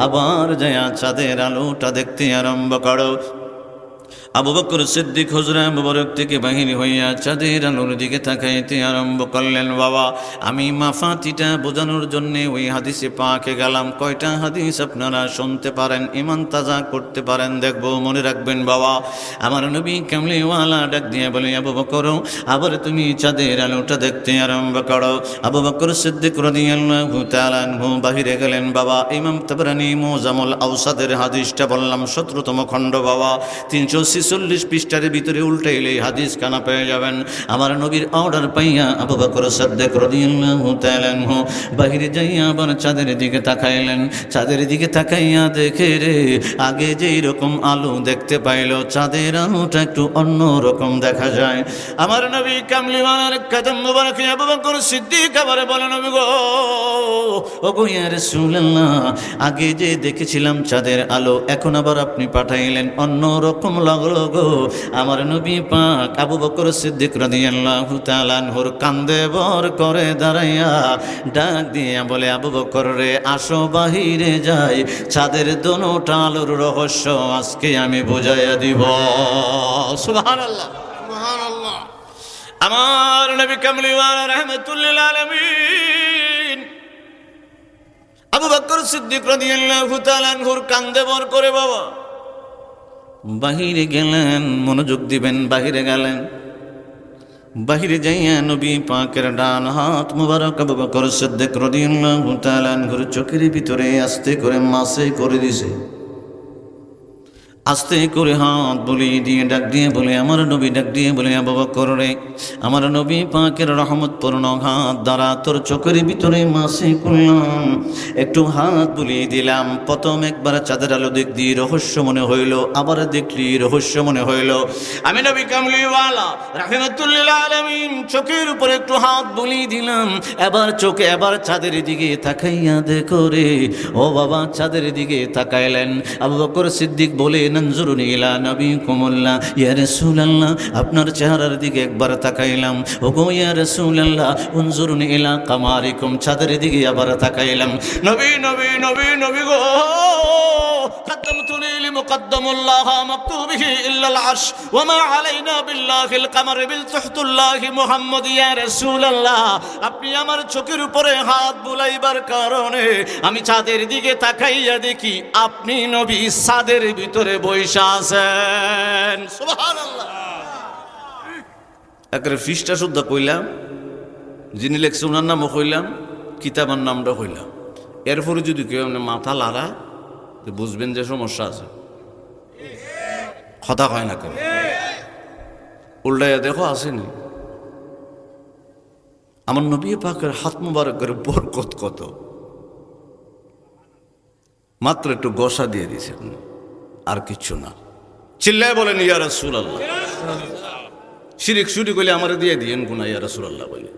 আবার যায় চাঁদের আলোটা দেখতে আরম্ভ করো। আবু বকর সিদ্দিক হুজরা মুবারক থেকে বাহির হইয়া চাঁদের আলোর দিকে তাকাইতে আরম্ভ করলেন। বাবা, আমি মাফাতিটা বোঝানোর জন্যে ওই হাদিসে পাকে গেলাম। কয়টা হাদিস আপনারা শুনতে পারেন, ইমান তাজা করতে পারেন, দেখবো, মনে রাখবেন। বাবা, আমার নবী কামলিওয়ালা ডাক দিয়ে বলে, আবু বকর, আবার তুমি চাঁদের আলোটা দেখতে আরম্ভ করো। আবু বকর সিদ্দিক রাদিয়াল্লাহু তাআলা আনহু বাহিরে গেলেন। বাবা, ইমাম তাবরানী মুজামুল আওসাদের হাদিসটা বললাম 17তম খণ্ড। বাবা, 346 40 পৃষ্ঠার ভিতরে উল্টাইলে হাদিস কানা পেয়ে যাবেন। আমার নবীর অর্ডার পাইয়া আবু বকর সিদ্দিক রাদিয়াল্লাহু তাআলা আনহু বাহিরে যাইয়া আবার চাঁদের দিকে তাকাইলেন। চাঁদের দিকে তাকাইয়া দেখে রে, আগে যেই রকম আলো দেখতে পাইল, চাঁদের আলোটা একটু অন্য রকম দেখা যায়। আমার নবী কামলিওয়ালার কদম মুবারক আবু বকর সিদ্দিক আবার বলেন, নবী গো, ওগো ইয়া রাসূলুল্লাহ, আগে যে দেখেছিলাম চাঁদের আলো, এখন আবার আপনি পাঠাইলেন, অন্য রকম লাগলো গো। আমার নবী পাক আবু বকর সিদ্দিক রাদিয়াল্লাহু তাআলা আনহুর কান্দে ভর করে দাঁড়াইয়া ডাক দিয়া বলে, আবু বকর রে, আসো বাহিরে যাই, চাঁদের দোনোটা আলোর রহস্য আজকে আমি বুঝাইয়া দিব। সুবহানাল্লাহ, সুবহানাল্লাহ। আমার নবী কামলিওয়ালা রাহমাতুল লিল আলামিন আবু বকর সিদ্দিক রাদিয়াল্লাহু তাআলা আনহুর কান্দে ভর করে বাবা বাহিরে গেলেন। মনোযোগ দিবেন, বাহিরে গেলেন। বাহিরে যাইয়া নবী পাকের ডান হাত মুবারক আবু বকর সিদ্দিক রাদিয়াল্লাহু তাআলা আনহুর চোখের ভিতরে আস্তে করে মাসে করে দিয়েছে। আস্তে করে হাত বুলিয়ে দিয়ে ডাক দিয়ে বলে, আমার নবী ডাক দিয়ে বলে, আবু বকর রে, আমার নবী পাকের রহমতপূর্ণ হাত দ্বারা তোর চোখের ভিতরে মাসে করলাম, একটু হাত বুলিয়ে দিলাম। প্রথম একবার চাঁদের আলো দিক দিয়ে রহস্য মনে হইল, আবার দেখলি রহস্য মনে হইল। আমি নবী কামলিওয়ালা রাহমাতুল লিল আলামিন চোখের উপরে একটু হাত বুলিয়ে দিলাম, এবার চোখে এবার চাঁদের দিকে তাকাইয়া দেখো রে। ও বাবা, চাঁদের দিকে তাকাইলেন। আবু বকর সিদ্দিক বলে, নজরুনি ইলা নবীকুমুল্লাহ, ইয়া রাসূলুল্লাহ, আপনার চেহারার দিকে একবার তাকাইলাম। ওগো ইয়া রাসূলুল্লাহ, উনজুরুনি ইলা কামারিকুম, চাঁদের দিকে আবার তাকাইলাম। নবী নবী নবী নবী গো, قدمتني لمقدم الله مكتوبه إلا العرش وما علينا بالله القمر بالتحت الله محمد يا رسول الله। আপনি আমার চোখের উপরে হাত বুলাইবার কারণে আমি চাঁদের দিকে তাকাইয়া দেখি আপনি নবী চাঁদের ভিতরে বৈশা আছেন। সুবহানাল্লাহ। একরে ফিসটা শুদ্ধ কইলাম, যিনি লেখছে ওনার নামও কইলাম, কিতাবের নামটা কইলাম। এরপরে যদি কেউ মাথা লাড়া, বুঝবেন যে সমস্যা আছে। কথা হয় না কেন, উল্টাইয়া দেখো আসেনি। আমার নবী পাকের হাত মুবারকের বরকত কত, মাত্র একটু গোসা দিয়ে দিয়েছেন, আর কিচ্ছু না। চিল্লায় বলেন ইয়া রাসূলুল্লাহ। শিরিক শুরু করলে আমার দিয়ে দিয়েন গুনা ইয়া রাসূলুল্লাহ বলে।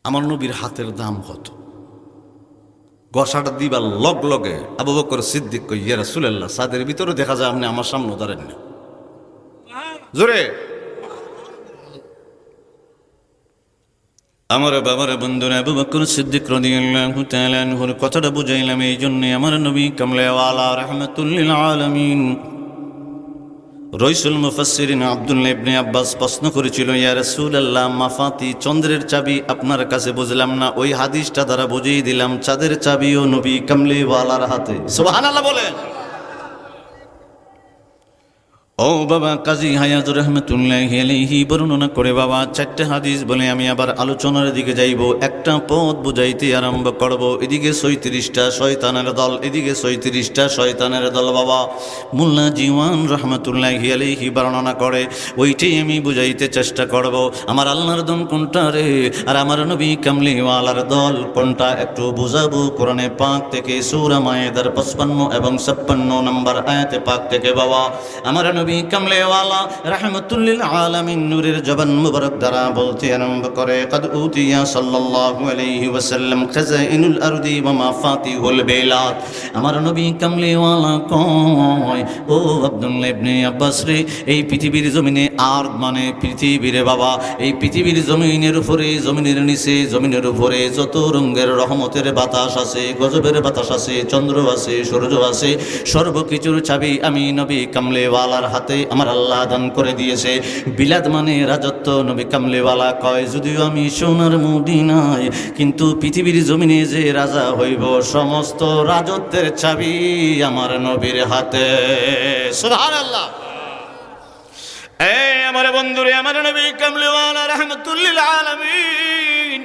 আমার নবীর হাতের দাম কত। গসাটা দিবার লগ লগে আবু বকর সিদ্দিক কই, ইয়া রাসূলুল্লাহ, চাঁদের ভিতরে দেখা যায় আপনি আমার সামনে দাঁড়ান না। জোরে আমার বাবার বন্ধুরা, আবু বকর সিদ্দিক রাদিয়াল্লাহু তাআলা আনহুর কথাটা বুঝাইলাম এই জন্যে। আমার নবী কামলিওয়ালা রাহমাতুল লিল আলামিন রইসুল মুফাসসিরিন আব্দুল্লাহ ইবনে আব্বাস প্রশ্ন করেছিল, ইয়া রাসূলুল্লাহ, মাফাতি, চন্দ্রের চাবি আপনার কাছে বুঝলাম না, ওই হাদিসটা দ্বারা বুঝিয়ে দিলাম চাঁদের চাবিও নবী কামলিওয়ালার হাতে। সুবহানাল্লাহ বলেন। ও বাবা, কাজী হায়াত রহমতুল্লাহি আলাইহি বর্ণনা করে বাবা 4টে হাদিস বলে আমি আবার আলোচনার দিকে যাইব। একটা পথ বুঝাইতে আরম্ভ করব। এদিকে 36টা শয়তানের দল, এদিকে 36টা শয়তানের দল বাবা। মোল্লা জীওয়ান রহমতুল্লাহি আলাইহি বর্ণনা করে, ওইটাই আমি বুঝাইতে চেষ্টা করব। আমার আল্লাহর দল কোনটা রে, আর আমার নবী কামলিওয়ালার দল কোনটা, একটু বুঝাবো কোরআনে পাক থেকে। সূরা মায়েদার 55 এবং 56 নম্বর আয়াতে পাক থেকে বাবা। আমার নবী কামলিওয়ালা রাহমাতুল লিল আলামিন নূরের জবান মুবারক দ্বারা বলতে আরম্ভ করে, কদ উতিয়া সাল্লাল্লাহু আলাইহি ওয়াসাল্লাম খাযাইনুল আরদি ওয়া মাফাতিহুল বিলাদ। আমার নবী কামলিওয়ালা কয়, ও আব্দুল্লাহ ইবনে আব্বাস রে, এই পৃথিবীর জমিনে, আর মানে পৃথিবীরে বাবা, এই পৃথিবীর জমিনের উপরে, জমিনের নিচে, জমিনের উপরে যত রঙের রহমতের বাতাস আছে, গজবের বাতাস আছে, চন্দ্র আছে, সূর্য আছে, সর্বকিছুর চাবি আমি নবী কামলিওয়ালার হাতে আমার আল্লাহ দান করে দিয়েছে। বিলাদ মানে রাজত্ব। নবী কামলিওয়ালা কয়, যদিও আমি সোনার মদিনায়, কিন্তু পৃথিবীর জমিনে যে রাজা হইব, সমস্ত রাজত্বের চাবি আমার নবীর হাতে। সুবহানাল্লাহ। এই আমার বন্ধুরে, আমার নবী কামলিওয়ালা রাহমাতুল লিল আলামিন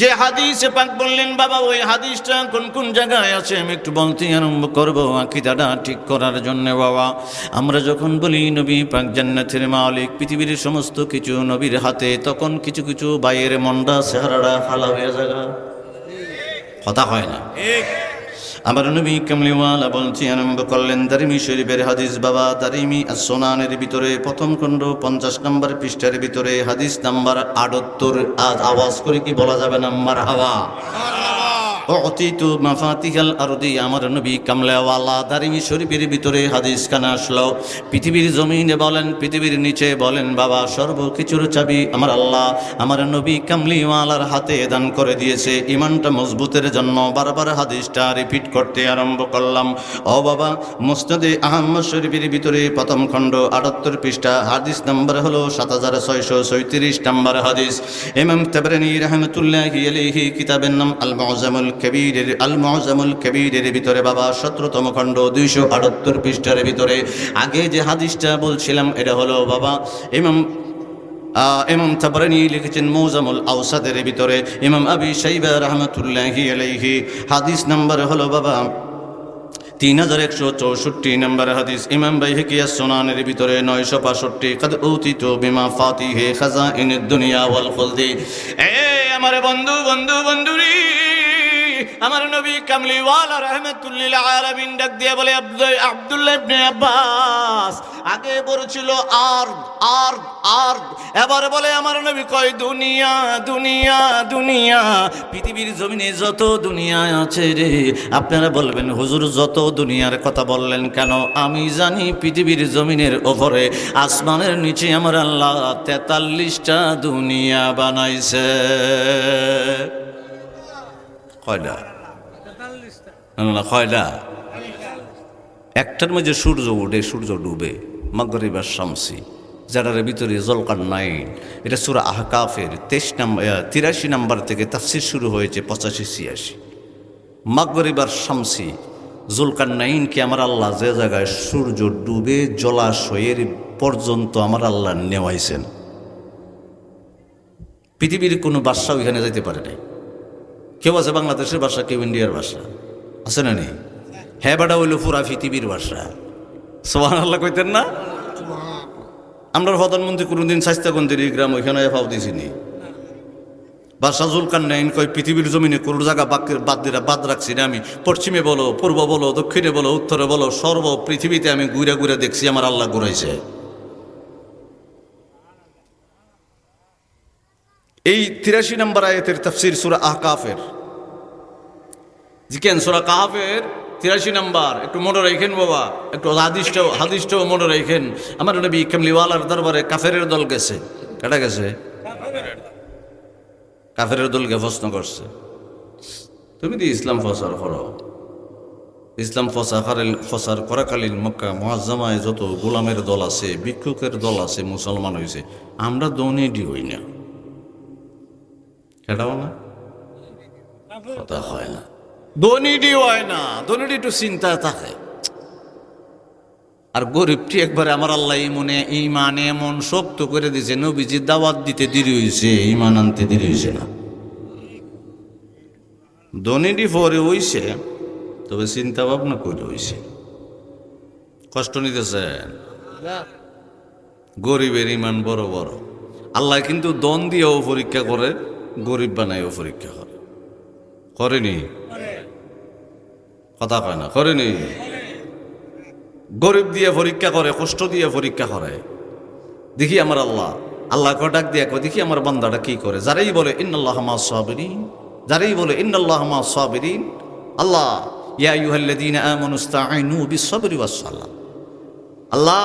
যে হাদিসে পাক বললেন বাবা ওই হাদিসটা কোন কোন জায়গায় আছে আমি একটু বলতে আরম্ভ করবো আকীদাটা ঠিক করার জন্য। বাবা আমরা যখন বলি নবী পাক জান্নাতের মালিক, পৃথিবীর সমস্ত কিছু নবীর হাতে, তখন কিছু কিছু বাইয়ের মনটা চেহারাটা হালা হয়ে যায়, কথা হয় না। আমার নবী কামলিওয়ালা বলছি আরম্ভ করলেন দারিমি শরীফের হাদিস বাবা, দারিমি as-সুনানের ভিতরে প্রথম খণ্ড 50 নম্বর পৃষ্ঠার ভিতরে হাদিস নাম্বার 78। আজ আওয়াজ করে কি বলা যাবে না মারহাবা? অতীতু মাফাতিহাল আরদি, আমার নবী কামলিওয়ালা দারিমি শরীফের ভিতরে হাদিস খানা আসলো। পৃথিবীর জমিনে বলেন, পৃথিবীর নিচে বলেন বাবা, সর্বকিছুর চাবি আমার আল্লাহ আমার নবী কামলিওয়ালার হাতে দান করে দিয়েছে। ইমানটা মজবুতের জন্য বারবার হাদিসটা রিপিট করতে আরম্ভ করলাম। ও বাবা, মুসনাদে আহমদ শরীফের ভিতরে প্রথম খণ্ড 78 পৃষ্ঠা হাদিস নাম্বার হলো 7636 নম্বর হাদিস। ইমাম তাবরানী রাহমাতুল্লাহি আলাইহি কিতাবের নাম আল মুআজ্জামুল কবীরের ভিতরে বাবা 17তম খণ্ড 278 পৃষ্ঠার ভিতরে আগে যে হাদিসটা বলছিলাম এটা হলো বাবা ইমাম তাবরানী লিখেছেন মুআজ্জামুল আওসাদের ভিতরে, ইমাম আবি শাইবা রাহমাতুল্লাহি আলাইহি হাদিস নাম্বার হলো বাবা 3164 নম্বর হাদিস। ইমাম বাইহাকী as-সুনানের ভিতরে 965 কদ উতিতু বিমা ফাতিহি খাজাইনুদ দুনিয়া ওয়াল খুলদি। আমার বন্ধুরি, আমার নবী কামলিওয়ালা রাহমাতুল্লিল আলামিন ডাক দিয়ে বলে আব্দুল্লাহ ইবনে আব্বাস, আগে বলেছিল আর এবার বলে আমার নবী কয় দুনিয়া দুনিয়া দুনিয়া। পৃথিবীর জমিনে যত দুনিয়া আছে রে, আপনারা বলবেন হুজুর যত দুনিয়ার কথা বললেন কেন? আমি জানি পৃথিবীর জমিনের ওপরে আসমানের নিচে আমার আল্লাহ 43টা দুনিয়া বানাইছে। কয়টা? কয়টা? একটার মধ্যে সূর্য ওঠে, সূর্য ডুবে, মাগরিব আর শামসি, যার ভিতরে জলকার নাইন। এটা সূরা আহকাফের 83 নম্বর থেকে তাফসির শুরু হয়েছে 85-86। মাগরিব আর শামসি জুলকার নাইনকে আমার আল্লাহ যে জায়গায় সূর্য ডুবে জলাশয়ের পর্যন্ত আমার আল্লাহ নেওয়াইছেন। পৃথিবীর কোনো বাদশা ওইখানে যাইতে পারে নাই। কেউ আছে বাংলাদেশের ভাষা, কেউ ইন্ডিয়ার ভাষা, আছে না নেই? হ্যাঁ বেটা হইল পুরা পৃথিবীর ভাষা। সুবহানাল্লাহ কইতেন না? আমরা প্রধানমন্ত্রী কোনোদিন স্বাস্থ্যগন্ধির গ্রাম ওইখানে ফাও দিছিনি। বাদশা জুলকারনাইন কই পৃথিবীর জমিনে কোনো জায়গা বাদ রাখছি না আমি। পশ্চিমে বলো, পূর্ব বলো, দক্ষিণে বলো, উত্তরে বলো, সর্ব পৃথিবীতে আমি ঘুরে ঘুরে দেখছি আমার আল্লাহ ঘুরাইছে। এই 83 নম্বর আয়াতের তাফসীর সূরা আহকাফের, জিকেন সূরা কাহফের 83 নম্বর। একটু মনে রাখেন বাবা, একটু হাদিসটাও মনে রাখেন। আমার নবী কামলিওয়ালার দরবারে কাফেরের দল গেছে। কেটা গেছে? কাফেরের দলকে প্রশ্ন করছে, তুমি তো ইসলাম প্রচার করো, ইসলাম প্রচার করাকালীন মক্কা মুআজ্জামায় যত গোলামের দল আছে, ভিক্ষুকের দল আছে, মুসলমান হয়েছে, আমরা দৌনেডি হই না। কেটাও না, কথা হয় না, দৌনেডি হয় না, দৌনেডি একটু চিন্তা থাকে। আর গরিবটি একবারে আমার আল্লাহ ইমান এমন শক্ত করে দিয়েছে, নবীজি দাওয়াত দিতে দেরি হয়েছে, ইমান আনতে দেরি হয়েছে না। দনেডি পরে হইছে, তবে চিন্তা ভাবনা করে হইছে। কষ্ট নিতেছেন? গরিবের ইমান বড় বড়। আল্লাহ কিন্তু দন দিয়েও পরীক্ষা করে, গরিব বানাইও পরীক্ষা করে। করেনি? কথা কয় না, করেনি? গরিব দিয়ে পরীক্ষা করে, কষ্ট দিয়ে পরীক্ষা করে। দেখি আমার আল্লাহ ডাক দিয়ে দেখি আমার বান্দাটা কি করে। যারাই বলে ইন্নাল্লাহা মা'আস সাবিরিন, যারাই বলে ইন্নাল্লাহা মা'আস সাবিরিন, আল্লাহ ইয়া আইয়ুহাল্লাযীনা আমানু ইসতাঈনু বিস-সাবরি ওয়াস-সালাহ, আল্লাহ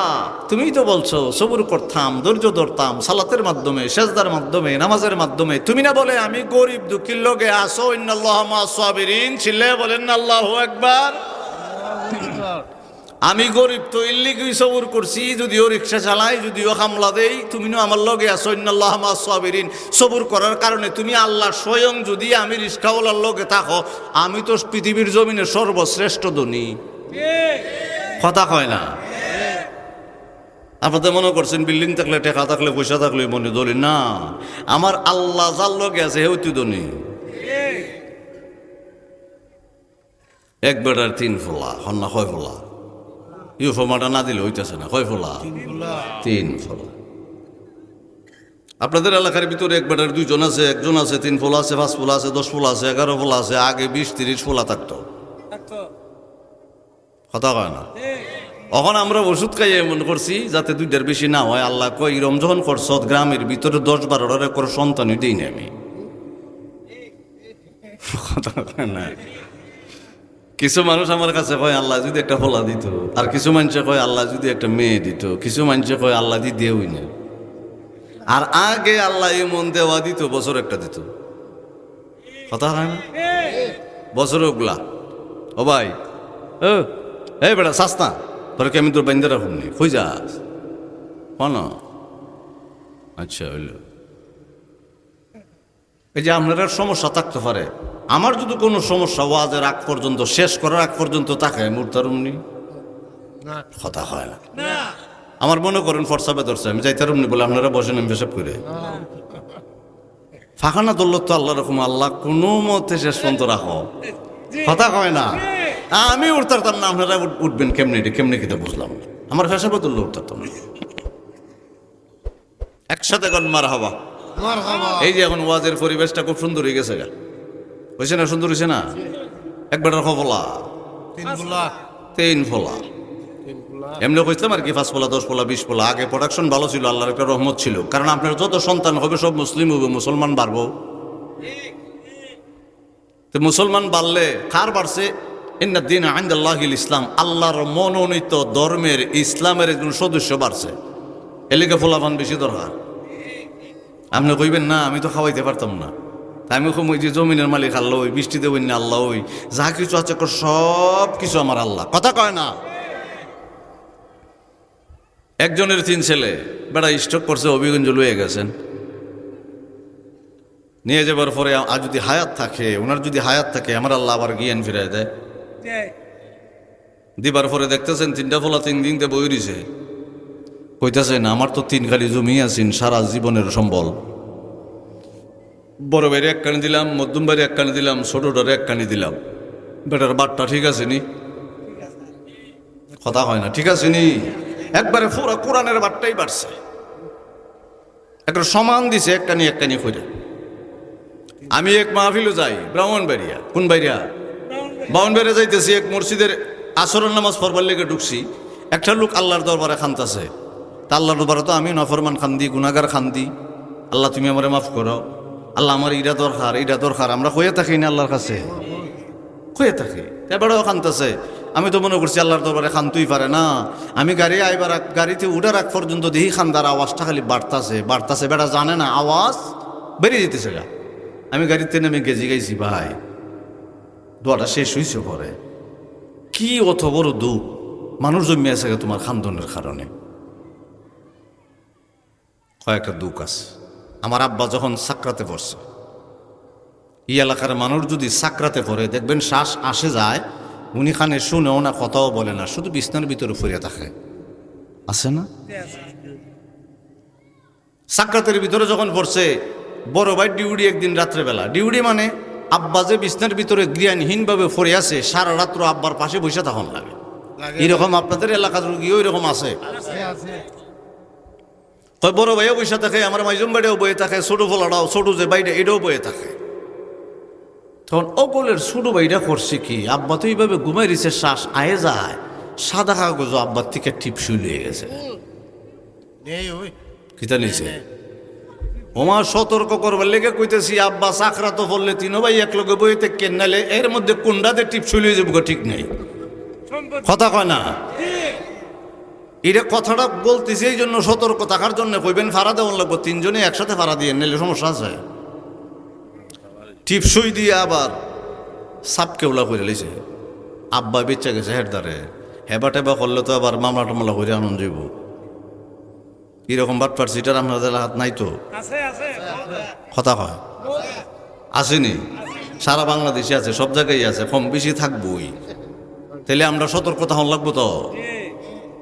তুমি তো বলছো সবর করতাম, ধৈর্য ধরতাম সালাতের মাধ্যমে, সেজদার মাধ্যমে, নামাজের মাধ্যমে। তুমি না বলে আমি গরিব দুঃখীর লগে আসো, ইন্নাল্লাহা মা'আস সাবিরিন, চিল্লায়ে বলেন না আল্লাহু আকবার। আমি গরিব তো ইল্লিগি সবর করছি, যদিও রিক্সা চালাই, যদিও হামলা দেই, তুমি না আমার লগে আছো, ইন্নাল্লাহা মা'আস সাবিরিন। সবর করার কারণে তুমি আল্লাহ স্বয়ং যদি আমি রিক্সাওয়ালার লগে থাকো, আমি তো পৃথিবীর জমিনে সর্বশ্রেষ্ঠ ধনী। কথা কয় না? আপনাদের মনে করছেন বিল্ডিং থাকলে, টাকা থাকলে, পয়সা থাকলে মনে ধরি না। আমার আল্লাহ যার লগে আছে হেউ তুই ধনী। এক বেটার 3 ফোলা হন না, কয় ফোলা? ইউফর্মাটা না দিলে হইতেছে না, কয় ফোলা? 3 ফোলা। আপনাদের এলাকার ভিতরে এক বেটার 2 জন আছে, একজন আছে, 3 ফোলা আছে, 5 ফোলা আছে, 10 ফোলা আছে, 11 ফোলা আছে। আগে 20-30 ফোলা থাকতো, কথা কয় না? এখন আমরা ওষুধ খাইয়ে এমন করছি যাতে 2টার বেশি না হয়। আল্লাহ কয় এরম যখন করছ গ্রামের ভিতরে 10-12টার করে সন্তানই দিই না আমি। কথা কয় না? কিছু মানুষ আমার কাছে কয় আল্লাহ যদি একটা ফোলা দিত, আর কিছু মানুষে কয় আল্লাহ যদি একটা মেয়ে দিত, কিছু মানুষে কয় আল্লাহ দি দেউই না। আর আগে আল্লাহ এমন দেওয়া দিত, বছর একটা দিত, কথা হয় না? বছর ওগুলা ও ভাই এই বেটা সাস্তা তোর কি আমি তোর বাইন্দা রাখুন নি, কই যাস কোন? আচ্ছা হইল। এই যে আপনার সমস্যা থাকতে পারে, আমার যদি কোনো সমস্যা ওয়াজের আগ পর্যন্ত, শেষ করার আগ পর্যন্ত থাকে, মুরতারুমনি কথা হয় না। আমার মনে করেন ফরসাবে ধরছে, আমি যাইতারুমনি বলে আপনারা বসেন, আমি পেশাব করে ফাঁকানা দৌলত তো আল্লাহ রকম, আল্লাহ কোনো মতে শেষ পর্যন্ত রাখো, কথা কয় না। আমি উঠতারতাম না, আপনারা উঠবেন কেমনি? কেমনি কিতা বুঝলাম? আমার পেশাবে ধরলে উঠতারতাম না। একসাথে কন মারহাবা। এই যে এখন ওয়াজের পরিবেশটা খুব সুন্দর হয়ে গেছে, হয়েছে না? সুন্দর হয়েছে না? একবার ফোলা 3 ফোলা এমনি কইতাম আর কি, 5 ফোলা 10 ফোলা 20 ফোলা। আগে প্রোডাকশন ভালো ছিল, আল্লাহর একটা রহমত ছিল। কারণ আপনার যত সন্তান হবে সব মুসলিম হবে, মুসলমান বাড়বো। তো মুসলমান বাড়লে কার বাড়ছে? ইন্না দ্বীন ইনদাল্লাহিল ইসলাম, আল্লাহর মনোনীত ধর্মের ইসলামের একজন সদস্য বাড়ছে। এলিকে ফোলাফান বেশি দরকার। আপনি কইবেন না আমি তো খাওয়াইতে পারতাম না, আমি ওই যে জমিনের মালিক আল্লাহ, ওই বৃষ্টি দেবেন না আল্লাহ, ওই যা কিছু আছে সব কিছু আমার আল্লাহ, কথা কয় না? একজনের 3 ছেলে, বেড়া স্ট্রোক করছে, অভিগঞ্জ লয়ে গেছেন। নিয়ে যাবার পরে আর যদি হায়াত থাকে, ওনার যদি হায়াত থাকে, আমার আল্লাহ আবার জ্ঞান ফিরাই দেয়। দিবার পরে দেখতেছেন 3টা ফোলা 3 দিনতে বই দিছে, কইতেছেন আমার তো 3 খালি জমি আছেন, সারা জীবনের সম্বল। বড় বাইরে 1 কানি দিলাম, মধ্যম বাইরে 1 কানি দিলাম, ছোটটারে 1 কানি দিলাম। বেটার বাটটা ঠিক আছে নি? কথা হয় না, ঠিক আছে নি? একবারে পুরো কোরআনের বাটটাই বাড়ছে, একটা সমান দিছে 1 কানি 1 কানি করে। আমি এক মাহফিলে যাই ব্রাহ্মণবাড়িয়া, কোন বাইরিয়া? ব্রাহ্মণবাড়িয়া যাইতেছি, এক মসজিদের আসরের নামাজ পড়বার লেগে ঢুকছি। একটা লোক আল্লাহর দরবারে খানতাছে। তা আল্লাহর দরবারে তো আমি নফরমান খান্দি, গুনাগার খান্দি, আল্লাহ তুমি আমারে মাফ করো, আল্লাহ আমার ইটা দরকার, ইটা দরকার। আমরা হয়ে থাকি না আল্লাহর কাছে, হয়ে থাকি। এবারেও খানতেছে। আমি তো মনে করছি আল্লাহর দরবারে খানতুই পারে না। আমি গাড়িতে উঠার আগ পর্যন্ত দেখি খান্দার আওয়াজটা খালি বাড়তাছে বাড়তাছে, বেটা জানে না আওয়াজ বেরিয়ে যেতেছে গা। আমি গাড়িতে নেমে গেজি গাইছি, ভাই দোয়াটা শেষ হয়েছে পরে, কি অত বড় দুঃখ মানুষ জন্মে আছে তোমার খান্দনের কারণে। কয়েকটা দুঃখ আছে। আমার আব্বা যখন সাকরাতে পড়ছে, এই এলাকার মানুষ যদি সাকরাতে পড়ে দেখবেন শ্বাস আসে যায়, উনি খানে শুনেও না, কথাও বলে না, শুধু বিছনার ভিতরে ফুরিয়ে থাকে, আছে না? সাকরাতের ভিতরে যখন পড়ছে, বড় ভাই ডিউটি একদিন রাত্রেবেলা, ডিউটি মানে আব্বা যে বিছনার ভিতরে জ্ঞানহীনভাবে পড়ে আছে, সারা রাত্র আব্বার পাশে বসে তখন লাগে। এরকম আপনাদের এলাকার রুগীও এরকম আছে। বড় ভাইও বসে থাকে, আমার মাইজুম বাড়িও বয়ে থাকে, ছোট ফোলাটাও, ছোট যে বাইরে এটাও বয়ে থাকে। তখন অকলের ছোট ভাইটা করছে কি, আব্বা তো এইভাবে ঘুমাই দিছে, শ্বাস আয়ে যায়, সাদা কাগজ আব্বার থেকে টিপসুই লিয়ে গেছে। কিতা নিছে? ওমা সতর্ক করবার লেগে কইতেছি, আব্বা চাকরা তো বললে 3 ভাই একলগে বইতে কেন, নাইলে এর মধ্যে কুন্ডাতে টিপসুই লিয়ে যাবো, ঠিক নেই, কথা কয় না? এটা কথাটা বলতেছি এই জন্য, সতর্ক থাকার জন্য। কইবেন ভাড়া দেওয়ার লাগবো, 3 জনে একসাথে ভাড়া দিয়ে নিলে সমস্যা আছে। টিপসই দিয়ে আবার সাপ কেউলা করে লিছে, আব্বা বেচা গেছে হেরদারে, হেবা টেবা করলে তো আবার মামলা টামলা করে আনন্দ যাইব। এরকম বাটপার সিটার আপনাদের হাত নাই তো? কথা কয় আসেনি? সারা বাংলাদেশে আছে, সব জায়গায় আছে, কম বেশি থাকবোই। তাহলে আমরা সতর্কতা হন লাগবো তো,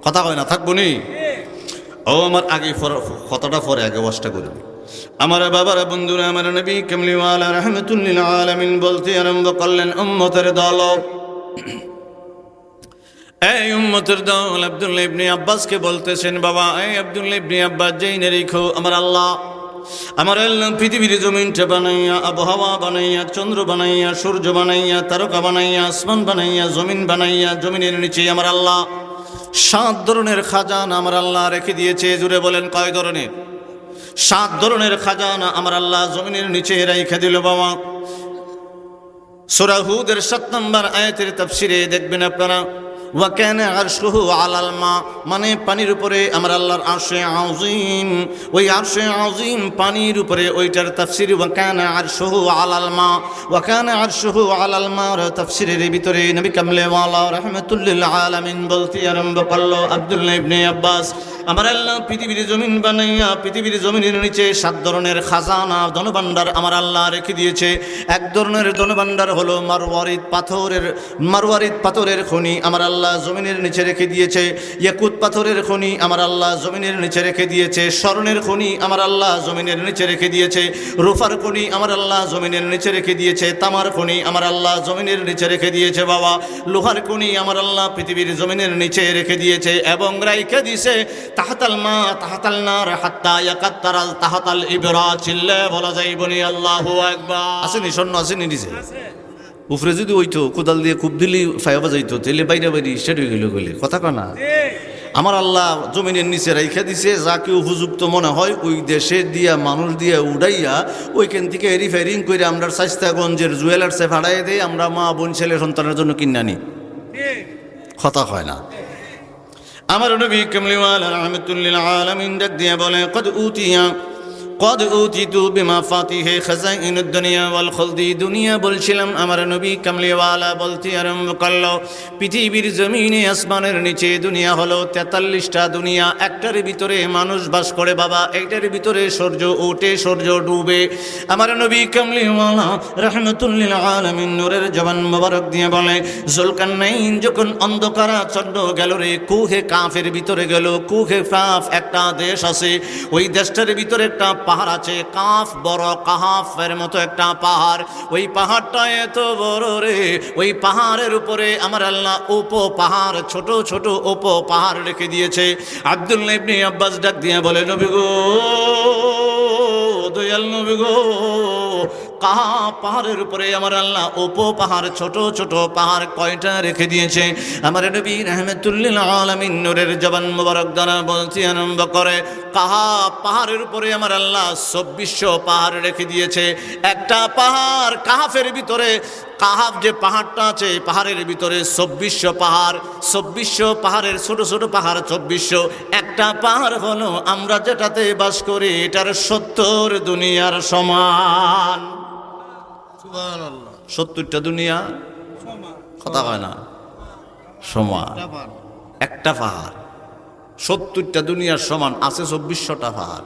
কথা কয় না? থাকবো নি? ও আমার আগে কথাটা পরে আগে ওয়াজটা করবি। আমার বাবার বন্ধুরা, আমার নবী কামলিওয়ালা রাহমাতুল লিল আলামিন বলতে আরম্ভ করলেন, উম্মতের দল এই উম্মতের দল আব্দুল্লাহ ইবনে আব্বাসকে বলতেছেন, বাবা এই আব্দুল্লাহ ইবনে আব্বাস জেনে রেখো, আমার আল্লাহ পৃথিবীর জমিনটা বানাইয়া, আবহাওয়া বানাইয়া, চন্দ্র বানাইয়া, সূর্য বানাইয়া, তারকা বানাইয়া, আসমান বানাইয়া, জমিন বানাইয়া, জমিনের নিচে আমার আল্লাহ 7 ধরনের খাজানা আমার আল্লাহ রেখে দিয়েছে। জুড়ে বলেন কয় ধরনের? 7 ধরনের খাজানা আমার আল্লাহ জমিনের নিচে রেখে দিল। বাবা সূরা হুদের 7 নম্বর আয়াতের তাফসিরে দেখবেন আপনারা, ওয়া কানা আরশুহু আলাল মা, মানে পানির উপরে আমার আল্লাহর আরশে আযীম। ওই আরশে আযীম পানির উপরে, ওইটার তাফসীর ওয়া কানা আরশুহু আলাল মা। ওয়া কানা আরশুহু আলাল মা এর তাফসীরের ভিতরে নবী কামলে ওয়ালা রাহমাতুল লিল আলামিন বলতে আরম্ভ করলো, আব্দুল্লাহ ইবনে আব্বাস আমার আল্লাহ পৃথিবীর জমিন বানাইয়া, পৃথিবীর জমিনের নিচে 7 ধরনের খাজানা ধনভাণ্ডার আমার আল্লাহ রেখে দিয়েছে। এক ধরনের ধনভাণ্ডার হলো মারওয়ারিদ পাথরের খনি আমার আল্লাহ জমিনের নিচে রেখে দিয়েছে। ইয়াকুত পাথরের খনি আমার আল্লাহ জমিনের নিচে রেখে দিয়েছে। স্বর্ণের খনি আমার আল্লাহ জমিনের নিচে রেখে দিয়েছে। রূপার খনি আমার আল্লাহ জমিনের নিচে রেখে দিয়েছে। তামার খনি আমার আল্লাহ জমিনের নিচে রেখে দিয়েছে। বাবা লোহার খনি আমার আল্লাহ পৃথিবীর জমিনের নিচে রেখে দিয়েছে এবং রাইখে দিয়েছে তাহতাল মা তাহতাল নার হাত্তা ইয়াকাত্তারাল তাহতাল ইবরা। চিল্লে বলা যায় বনি আল্লাহু আকবার। আসেনি স্বর্ণ, আসেনি নিচে? উপরে যদি হইতো কোদাল দিয়ে খুব দিলি ফাইবা যাইতো, তেলে বাইরে বাইরে সেট হয়ে গেল গেলে কথা কয় না। আমার আল্লাহ জমিনের নিচে রাইখা দিছে, যাকে উপযুক্ত মনে হয় ওই দেশে দিয়া মানুষ দিয়া উড়াইয়া ওইখান থেকে রিফায়ারিং করে আমরা শাইস্তাগঞ্জের জুয়েলার্সে ভাড়াই দেয়, আমরা মা বোন ছেলে সন্তানের জন্য কিনে আনি। কথা হয় না। আমার নবী কামলিওয়ালা রাহমাতুল লিল আলামিন ডাক দিয়া বলে, কদ উতিতু বিমাফাতিহি খাজাইনুদ দুনিয়া ওয়াল খুলদি। দুনিয়া বলছিলাম, আমার নবী কামলিওয়ালা বলতে আরম্ভ করলো, পৃথিবীর জমিনে আসমানের নিচে দুনিয়া হলো 43টা দুনিয়া। একটার ভিতরে মানুষ বাস করে বাবা, একটার ভিতরে সূর্য ওঠে, সূর্য ডুবে। আমার নবী কামলিওয়ালা রাহমাতুল লিল আলামিন নূরের জবান মোবারক দিয়ে বলে, জুলকারনাইন যখন অন্ধকারাচ্ছন্ন গেল রে, কুহে কাফের ভিতরে গেল। কুহে কাফ একটা দেশ আছে, ওই দেশটার ভিতরে একটা পাহাড় আছে, কাফ বড়, কাহাফের মতো একটা পাহাড়। ওই পাহাড়টা এত বড় রে, ওই পাহাড়ের উপরে আমার আল্লাহ পাহাড়, ছোট ছোট পাহাড় রেখে দিয়েছে। আব্দুল্লাহ ইবনে আব্বাস ডাক দিয়ে বলে, নবী গো, দয়াল নবী গো, পাহাড়ের উপরে আমার আল্লাহ পাহাড়, ছোট ছোট পাহাড় কয়টা রেখে দিয়েছে? আমার নবী রাহমাতুল লিল আলামিন নূরের জবান মোবারক দ্বারা বলতে আরম্ভ করে, পাহাড়ের উপরে আমার আল্লাহ 2400 পাহাড় রেখে দিয়েছে। একটা পাহাড় কাহাফের ভিতরে, কাহাফ যে পাহাড়টা আছে পাহাড়ের ভিতরে 2400 পাহাড়, 2400 পাহাড়ের ছোট ছোট পাহাড় 2400। একটা পাহাড় হলো আমরা যেটাতে বাস করি, এটার 70 দুনিয়ার সমান। 70টা দুনিয়া কথা হয় না সমান। একটা পাহাড় 70টা দুনিয়ার সমান, আছে 2400টা পাহাড়।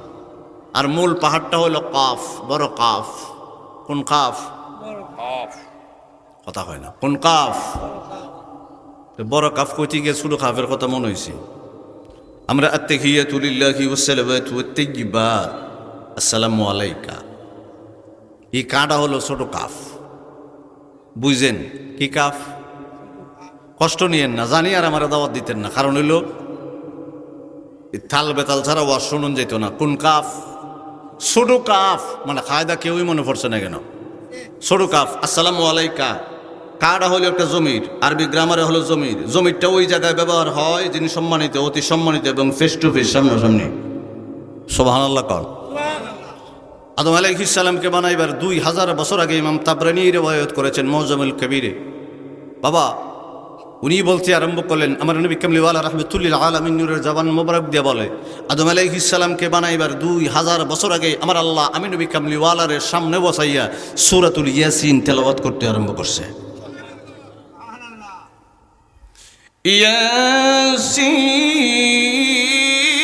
আর মূল পাহাড়টা হলো কাফ, বড় কাফ। কোন কাফ? কথা হয় না কোন কাফ? বড় কাফ কইতে গিয়ে ছোট কাফের কথা মনে হয়েছে। আমরা আত্তাহিয়াতু লিল্লাহি ওয়াসসালাওয়াতু ওয়াত-তাইয়্যিবাত, আসসালামু আলাইকা, এই কাটা হলো ছোট কাফ। বুঝছেন কি কাফ? কষ্ট নিয়েন না, জানি আর আমার দাওয়াত দিতেন না, কারণ হইল তাল বেতাল ছাড়া ওয়াজ শুনুন যেত না। কোন কাফ? ছোট কাফ, মানে কায়দা কেউই মনে পড়ছে না কেন? ছোট কাফ, আসসালামু আলাইকা। কাটা হলো একটা জমির, আরবি গ্রামারে হলো জমির। জমিরটা ওই জায়গায় ব্যবহার হয় যিনি সম্মানিত, অতি সম্মানিত এবং ফেস টু ফেস, সামনাসামনি। সুবহানাল্লাহ কর। আদম আলাইহিস সালামকে বানাইবার 2000 বছর আগে ইমাম তাবরানী রিওয়ায়াত করেছেন মুআজ্জামুল কবিরে। বাবা উনি বলতে আরম্ভ করলেন, আমার নবী কামলিওয়ালা রাহমাতুল লিল আলামিন নূরের জবান মোবারক দিয়ে বলে, আদম আলাইহিস সালামকে বানাইবার 2000 বছর আগে আমার আল্লাহ আমি নবী কামলিওয়ালার সামনে বসাইয়া সূরাতুল ইয়াসিন তেলাওয়াত করতে আরম্ভ করছে।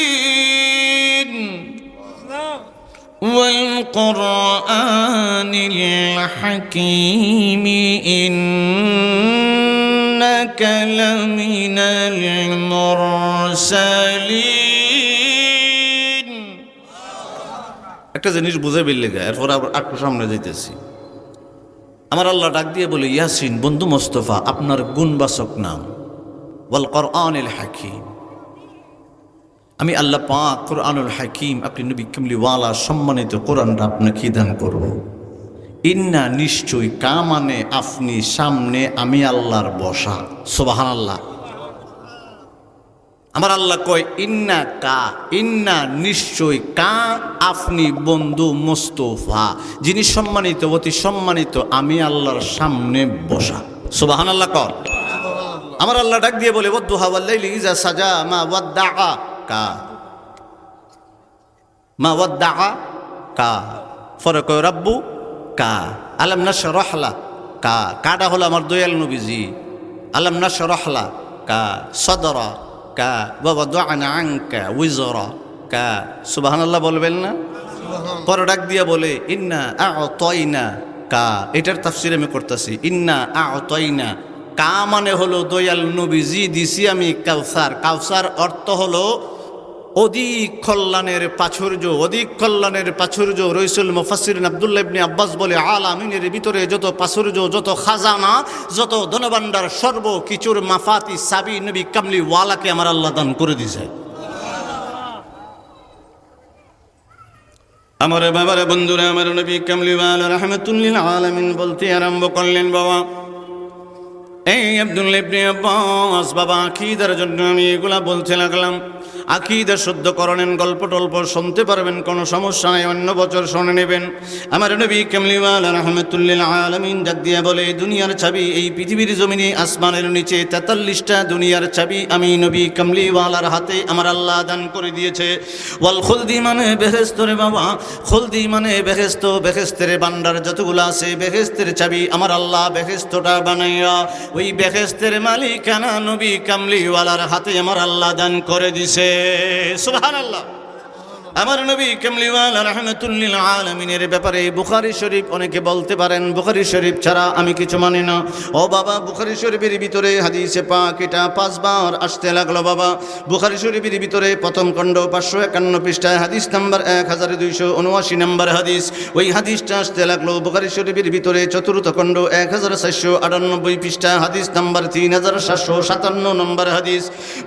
ইয়াসিন ওয়াল কুরআনিল হাকীম ইন্নাকা লামিনাল মুরসালিন। একটা জিনিস বুঝে বের লেগে, এরপর আবার একটু সামনে যাইতেছি। আমার আল্লাহ ডাক দিয়ে বলে, ইয়াসিন বন্ধু মোস্তফা আপনার গুণবাচক নাম, ওয়াল কোরআনুল হাকিম। আমি আল্লাহ পাক কোরআনুল হাকিম, আপনি নবী কামলিওয়ালা সম্মানিত কোরআনটা আপনাকে দান করব। ইন্না নিশ্চয়, কা মানে আপনি, সামনে আমি আল্লাহর বসা। সুবহানাল্লাহ। আমার আল্লাহ কয় ইন্না কা, ইন্না নিশ্চয়, কা আপনি বন্ধু মোস্তফা, যিনি সম্মানিত অতি সম্মানিত, আমি আল্লাহর সামনে বসা। সুবহানাল্লাহ কর। আমার আল্লাহ ডাক দিয়ে বলে, ওয়াদ্দুহা ওয়াল্লাইলি ইযা সাজা মা ওয়াদ্দাআ কা, মা ওয়াদ্দাআ কা, ফরক রাব্বু কা, আলাম নাশরাহ লা কা, কাটা হলো আমার দয়াল নবীজি, আলাম নাশরাহ লা কা, সাদরা কা, ওয়া ওয়াদা'না আনকা উযরা কা। সুবহানাল্লাহ বলবেন না? পরে ডাক দিয়া বলে ইন্না আ'তাইনা কা, এটার তাফসীর আমি করতেছি। ইন্না আ'তাইনা কা মানে হলো দয়াল নবীজি দিছি আমি কাউসার। কাউসার অর্থ হলো অধিক কল্যাণের প্রাচুর্য, অধিক কল্যাণের প্রাচুর্য। রইসুল মুফাসসিরিন আব্দুল্লাহ ইবনে আব্বাস বলে, আলামিনের ভিতরে যত প্রাচুর্য, যত খাজানা, যত ধনভাণ্ডার, সর্ব কিছুর মাফাতি সাবি নবী কামলিওয়ালাকে আমার আল্লাহ দান করে দিয়েছে। আমার বাবারে বন্ধুরা, আমার নবী কামলিওয়ালা রাহমাতুল লিল আলামিন বলতে আরম্ভ করলেন, বাবা এই আব্দুল্লাহ ইবনে আব্বাস, বাবা আকীদার জন্য আমি এগুলা বলতে লাগলাম। আকীদা শুদ্ধকরণের গল্প টল্প শুনতে পারবেন, কোনো সমস্যা নাই, অন্য বছর শুনে নেবেন। আমার নবী কামলিওয়ালা রাহমাতুল লিল আলামিন ডাক দিয়া বলে, দুনিয়ার চাবি, এই পৃথিবীর জমিনে আসমানের নিচে 43টা দুনিয়ার চাবি আমি নবী কামলিওয়ালার হাতে আমার আল্লাহ দান করে দিয়েছে। ওয়াল খুলদি মানে বেহেশত রে বাবা, খুলদি মানে বেহেশত, বেহেশতের ভান্ডার যতগুলো আছে, বেহেশতের চাবি আমার আল্লাহ বেহেশতটা বানাইয়া ওই বেহেশতের মালিকানা নবী কামলিওয়ালার হাতে আমার আল্লাহ দান করে দিছে। সুবহানাল্লাহ। আমার নবী কামলিওয়ালা রাহমাতুল লিল আলামিনের ব্যাপারে বুখারী শরীফ, অনেকে বলতে পারেন বুখারী শরীফ ছাড়া আমি কিছু মানি না। ও বাবা, বুখারী শরীফের ভিতরে হাদিসে পাক এটা 5 বার আসতে লাগলো বাবা। বুখারী শরীফের ভিতরে প্রথম খণ্ড 551 পৃষ্ঠায় হাদিস নাম্বার 1279 নম্বর হাদিস, ওই হাদিসটা আসতে লাগলো। বুখারী শরীফের ভিতরে চতুর্থ খণ্ড 1498 পৃষ্ঠা হাদিস নাম্বার 3757 নম্বর হাদিস।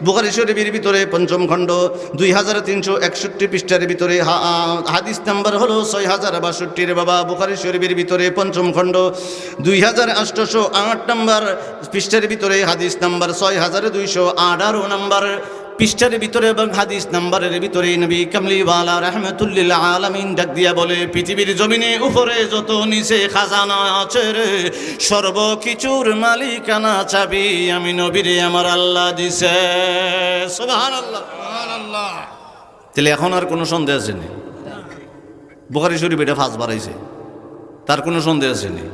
বুখারী শরীফের ভিতরে পঞ্চম খণ্ড 2361 পৃষ্ঠা ভিতরে হাদিস নাম্বার হলো 6062 বাবা। বুখারী শরীফের ভিতরে পঞ্চম খণ্ড 2808 নম্বর পৃষ্ঠার ভিতরে হাদিস নাম্বার 6218 নম্বর পৃষ্ঠার ভিতরে এবং হাদিস নাম্বারের ভিতরে নবী কামলিওয়ালা রাহমাতুল লিল আলামিন ডাক দিয়া বলে, পৃথিবীর জমিনে উপরে যত নিচে খাজানা আছে রে, সর্বকিছুর মালিকানা চাবি আমি নবীরে আমার আল্লাহ দিছে। সুবহানাল্লাহ, সুবহানাল্লাহ। তাহলে এখন আর কোনো সন্দেহ আছে নি? বুখারী শরীফ এটা 5 বার আইছে, তার কোনো সন্দেহ আছে নি?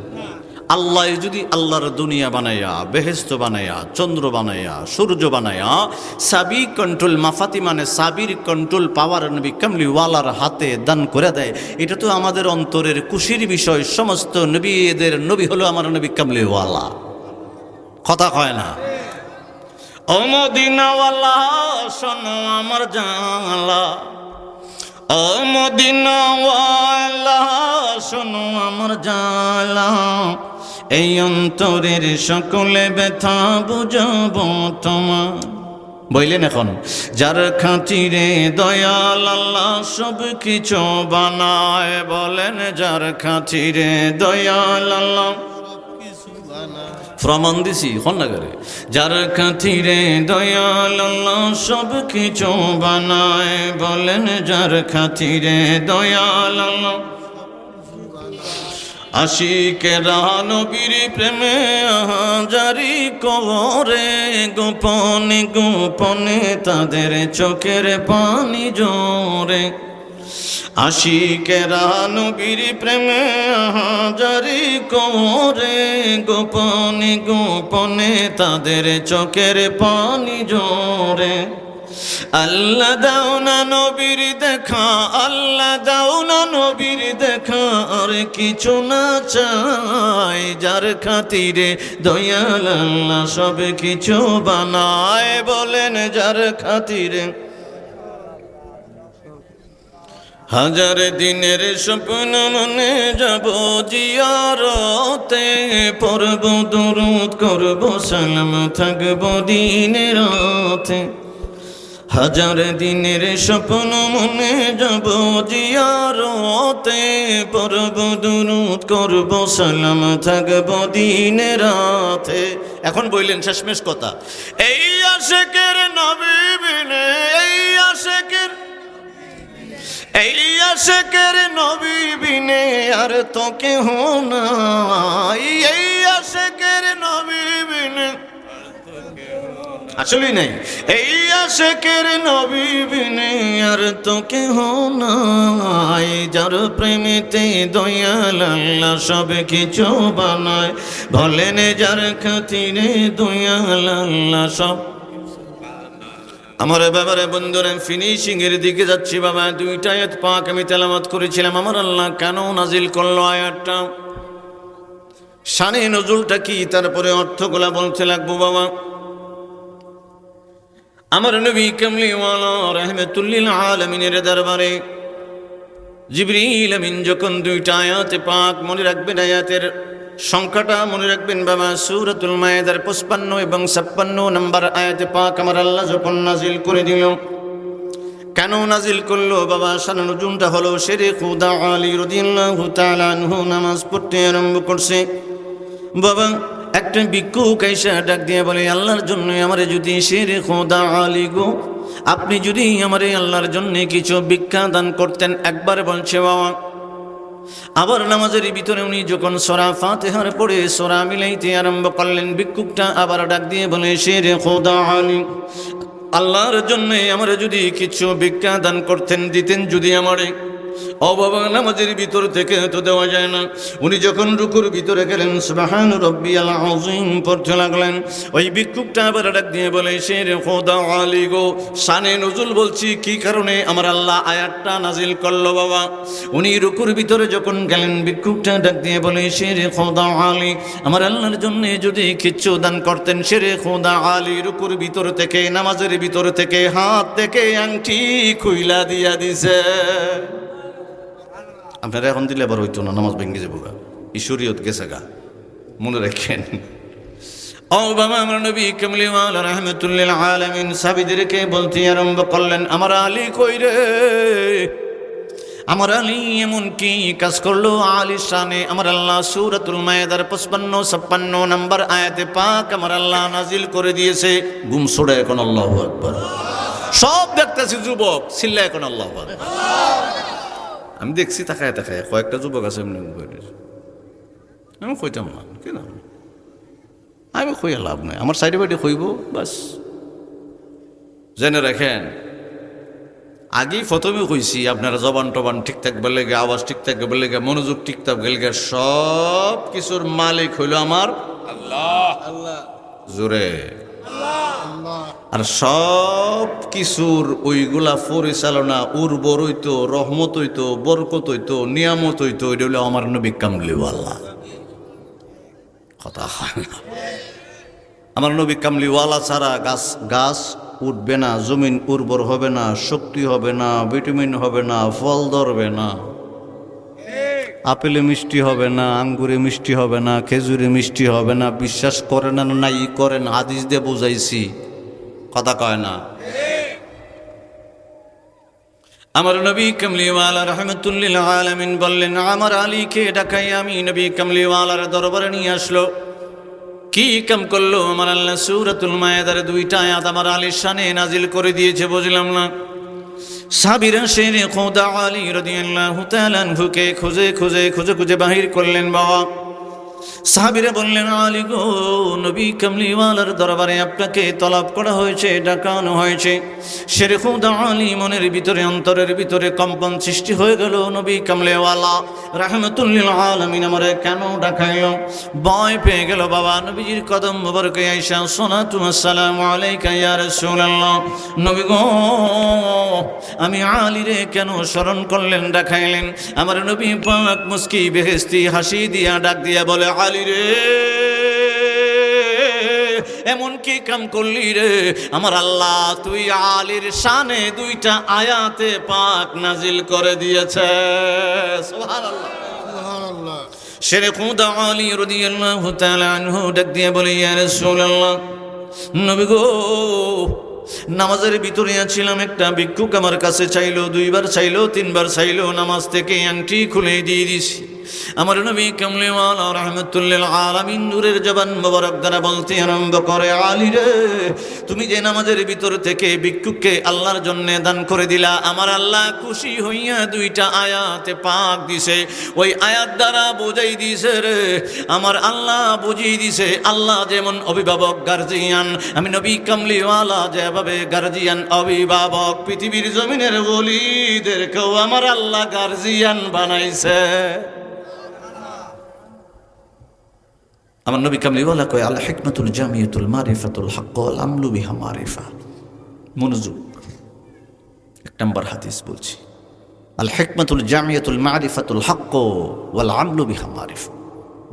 আল্লাহ যদি আল্লাহর দুনিয়া বানাইয়া, বেহেশত বানাইয়া, চন্দ্র বানাইয়া, সূর্য বানাইয়া সাবি কন্ট্রোল, মাফাতি মানে সাবির কন্ট্রোল পাওয়ার নবী কামলিওয়ালার হাতে দান করে দেয়, এটা তো আমাদের অন্তরের খুশির বিষয়। সমস্ত নবীদের নবী হলো আমার নবী কামলিওয়ালা। কথা কয় না? ও মদিনাওয়ালা শোনো আমার জালা, ও মদিনাওয়ালা শোনো আমার জালা, এই অন্তরের সকলে ব্যথা বুঝাবো তোমার। বললেন এখন, যার খাতিরে দয়াল আল্লাহ সব কিছু বানায়, বলেন যার খাতিরে দয়াল আল্লাহ প্রমাণ দিছি খন্নাগারে, যার খাতিরে দয়াল আল্লাহ সব কিছু বানায়, বলেন যার খাতিরে দয়াল আল্লাহ। আশিকেরা নবীর প্রেমে জারি করে, গোপনে গোপনে তাদের চোখের পানি জোরে। আশিকেরা নবীর প্রেমে জারি করে, গোপনে গোপনে তাদের চোখের পানি জোরে। আল্লাহ দাও না নবীর দেখা, আল্লাহ দাও না নবীর দেখা, আর কিছু না চাই, যার খাতিরে দয়াল আল্লাহ সব কিছু বানায়, বলেন যার খাতিরে। হাজার দিনের স্বপ্ন মনে যাব জিয়ারতে, পড়ব দুরূদ করব সালাম থাকব দিনে রাতে। হাজার দিনের স্বপ্ন মনে যাব জিয়ারতে, পড়ব দুরূদ করব সালাম থাকব দিনে রাতে। এখন বললেন শেষমেশ কথা, এই আশিকের নবী বিনে, এই আশিকের নবী বিনে আর তো কেহ নাই, এই আশিকের নবী বিনে আসলেই নাই, এই আশিকের নবী বিনে আর তো কেহ নাই। যার প্রেমেতে দয়াল আল্লাহ সব কিছু বানায়, বলেন যার খাতিরে দয়াল আল্লাহ সব। আমার বাবারে বন্ধুরা, ফিনিশিং এর দিকে যাচ্ছি বাবা। দুইটা আয়াত পাক আমি তেলাওয়াত করেছিলাম। আমার আল্লাহ কেন নাজিল করলো আয়াতটা, শানে নজুলটা কি, তারপরে অর্থগুলা বলতে লাগবো বাবা। আমার নবী কামলিওয়ালা রাহমাতুল লিল আলামিনের দরবারে জিবরিল আমিন যখন দুইটা আয়াত পাক, মনে রাখবেন আয়াতের সংখ্যাটা মনে রাখবেন বাবা, সূরাতুল মায়েদার 55 এবং 56 নম্বর আয়াতে পাক আমার আল্লাহ যখন নাজিল করে দিল। কেন নাজিল করলো বাবা, শানে নজুলটা হলো শেরে খুদা আলী রাদিয়াল্লাহু তাআলা আনহু নামাজ পড়তে আরম্ভ করছে বাবা। একটা ভিক্ষুক আইসা ডাক দিয়ে বলে, আল্লাহর জন্য আমারে যদি শেরে খুদা আলী গো, আপনি যদি আমারে আল্লাহর জন্য কিছু ভিক্ষা দান করতেন। একবার বলছে বাবা। আবার নামাজের ভিতরে উনি যখন সূরা ফাতিহার পড়ে সূরা মিলাইতে আরম্ভ করলেন, ভিক্ষুকটা আবার ডাক দিয়ে বলে, শেরে খুদা আলী, আল্লাহর জন্য আমারে যদি কিছু ভিক্ষা দান করতেন, দিতেন যদি আমারে। ও বাবা, নামাজের ভিতর থেকে তো দেওয়া যায় না। উনি যখন রুকুর ভিতরে গেলেন, সুবহান রাব্বিয়াল আযীম পড়তে লাগলেন। ওই ভিক্ষুকটা আবার ডাক দিয়ে বলে, শেরে খুদা আলী গো, শানে নজুল বলছি কি কারণে আমার আল্লাহ আয়াতটা নাজিল করলো বাবা। উনি রুকুর ভিতরে যখন গেলেন, ভিক্ষুকটা ডাক দিয়ে বলে, শেরে খুদা আলী, আমার আল্লাহর জন্য যদি কিচ্ছু দান করতেন। শেরে খুদা আলী রুকুর ভিতর থেকে, নামাজের ভিতর থেকে হাত থেকে আংটি খুইলা দিয়া দিছে। আপনারা এখন দিলে আবার হইতো না, নামাজ ভেঙে যাবো গা, ঈশ্বরীয়ত গেছে গা, মনে রাখেন। ও বাবা, আমার নবী কামলিওয়ালা রাহমাতুল লিল আলামিন সাহাবীদেরকে বলতে আরম্ভ করলেন, আমার আলী কই রে, আমার আলী এমন কি কাজ করলো আলী শানে আমার আল্লাহ সূরাতুল মায়েদার 55-56 নম্বর আয়াতে পাক আমার আল্লাহ নাজিল করে দিয়েছে। গুম ছোড়ে এখন আল্লাহু আকবার। সব দেখতেছি যুবক, চিল্লা এখন আল্লাহু আকবার। আমি দেখছি তাকায় তাকায় কয়েকটা যুবক আছে এমনি, আমি কইতাম না কেন, আমি কইয়া লাভ নাই, আমার সাইডে বাইডে কইব বাস। জেনে রাখেন, আগেই প্রথমে কইছি আপনারা জবান টবান ঠিক থাকবে লেগে, আওয়াজ ঠিক থাকবে লেগে, মনোযোগ ঠিক থাকবে লেগে, সব কিছুর মালিক হইল আমার আল্লাহ। আল্লাহ জোরে আর সব কিছুর ওইগুলা পরিচালনা উর্বর হইতো, রহমত হইতো, বরকত হইতো, নিয়ামত হইতো, এটা হইল আমার নবী কামলিওয়ালা। কথা হয় না, আমার নবী কামলিওয়ালা ছাড়া গাছ উঠবে না, জমিন উর্বর হবে না, শক্তি হবে না, ভিটামিন হবে না, ফল ধরবে না, আপেলে মিষ্টি হবে না, আঙ্গুরে মিষ্টি হবে না, খেজুরে মিষ্টি হবে না। বিশ্বাস করেন না নাই করেন, হাদিস দিয়ে বুঝাইছি, কথা কয় না। আমার নবী কামলিওয়ালা রাহমাতুল লিল আলামিন বললেন, আমার আলীকে ডাকাই আমি নবী কামলিওয়ালার দরবারে নিয়ে আসলো। কি কাম করলো আমার আল্লাহ? সূরাতুল মায়েদার 2টা আয়াত আমার আলীর শানে নাজিল করে দিয়েছে, বুঝলাম না। সাহাবীরা শেরে খুদা আলী রাদিয়াল্লাহু তাআলা আনহুকে খুঁজে খুঁজে খুঁজে খুঁজে বাহির করলেন বাবা। সাহাবীরা বললেন, আলী গো, নবী কামলিওয়ালার দরবারে আপনাকে তলব করা হয়েছে, ডাকানো হয়েছে। শেরে খুদা আলী মনের ভিতরে, অন্তরের ভিতরে কম্পন সৃষ্টি হয়ে গেল। নবী কামলিওয়ালা রাহমাতুল লিল আলামিন আমারে কেন ডাকাইল? ভয় পেয়ে গেল বাবা। নবীজির কদম মোবারকে আয়েশা, সালাতু ওয়াসসালামু আলাইকা ইয়া রাসূলুল্লাহ, নবী গো, আমি আলীরে কেন স্মরণ করলেন, ডাকাইলেন? আমার নবী পাক মুস্কি বেহেশতি হাসি দিয়া ডাক দিয়া বলে, আলী রে, এমন কি কাম করলি রে আমার আল্লাহ, তুই আলীর শানে 2টা আয়াতে পাক নাজিল করে দিয়েছে। সুবহানাল্লাহ সুবহানাল্লাহ। শেরে খুদা আলী রাদিয়াল্লাহু তাআলা আনহু ডাক দিয়ে বলে, ইয়া রাসূলুল্লাহ, নবী গো, নামাজের ভিতরে ছিলাম, একটা ভিক্ষুক আমার কাছে চাইলো, 2বার চাইলো, 3বার চাইলো, নামাজ থেকে আংটি খুলে দিয়ে দিছি। আমার নবী কামলিওয়ালা রাহমাতুল্লিল আলামিন নূরের জবান মোবারক দ্বারা বলতে আরম্ভ করে, আলী রে, তুমি যে নামাজের ভিতর থেকে ভিক্ষুককে আল্লাহর জন্য দান করে দিলা, আমার আল্লাহ খুশি হইয়া 2টা আয়াতে পাক দিছে। ওই আয়াত দ্বারা বুঝাই দিছে রে আমার আল্লাহ, বুঝিয়ে দিছে আল্লাহ যেমন অভিভাবক গার্জিয়ান, আমি নবী কামলিওয়ালা যেভাবে গার্জিয়ান অভিভাবক, পৃথিবীর জমিনের ওলিদেরকেও আমার আল্লাহ গার্জিয়ান বানাইছে। আমার নবী কামলিওয়ালা কয়, আল হিকমাতুল জামিয়াতুল মারিফাতুল হক ওয়াল আমলু বিহা মারিফা। মনোযোগ, 1 নম্বর হাদিস বলছি, আল হিকমাতুল জামিয়াতুল মারিফাতুল হক ওয়াল আমলু বিহা মারিফা।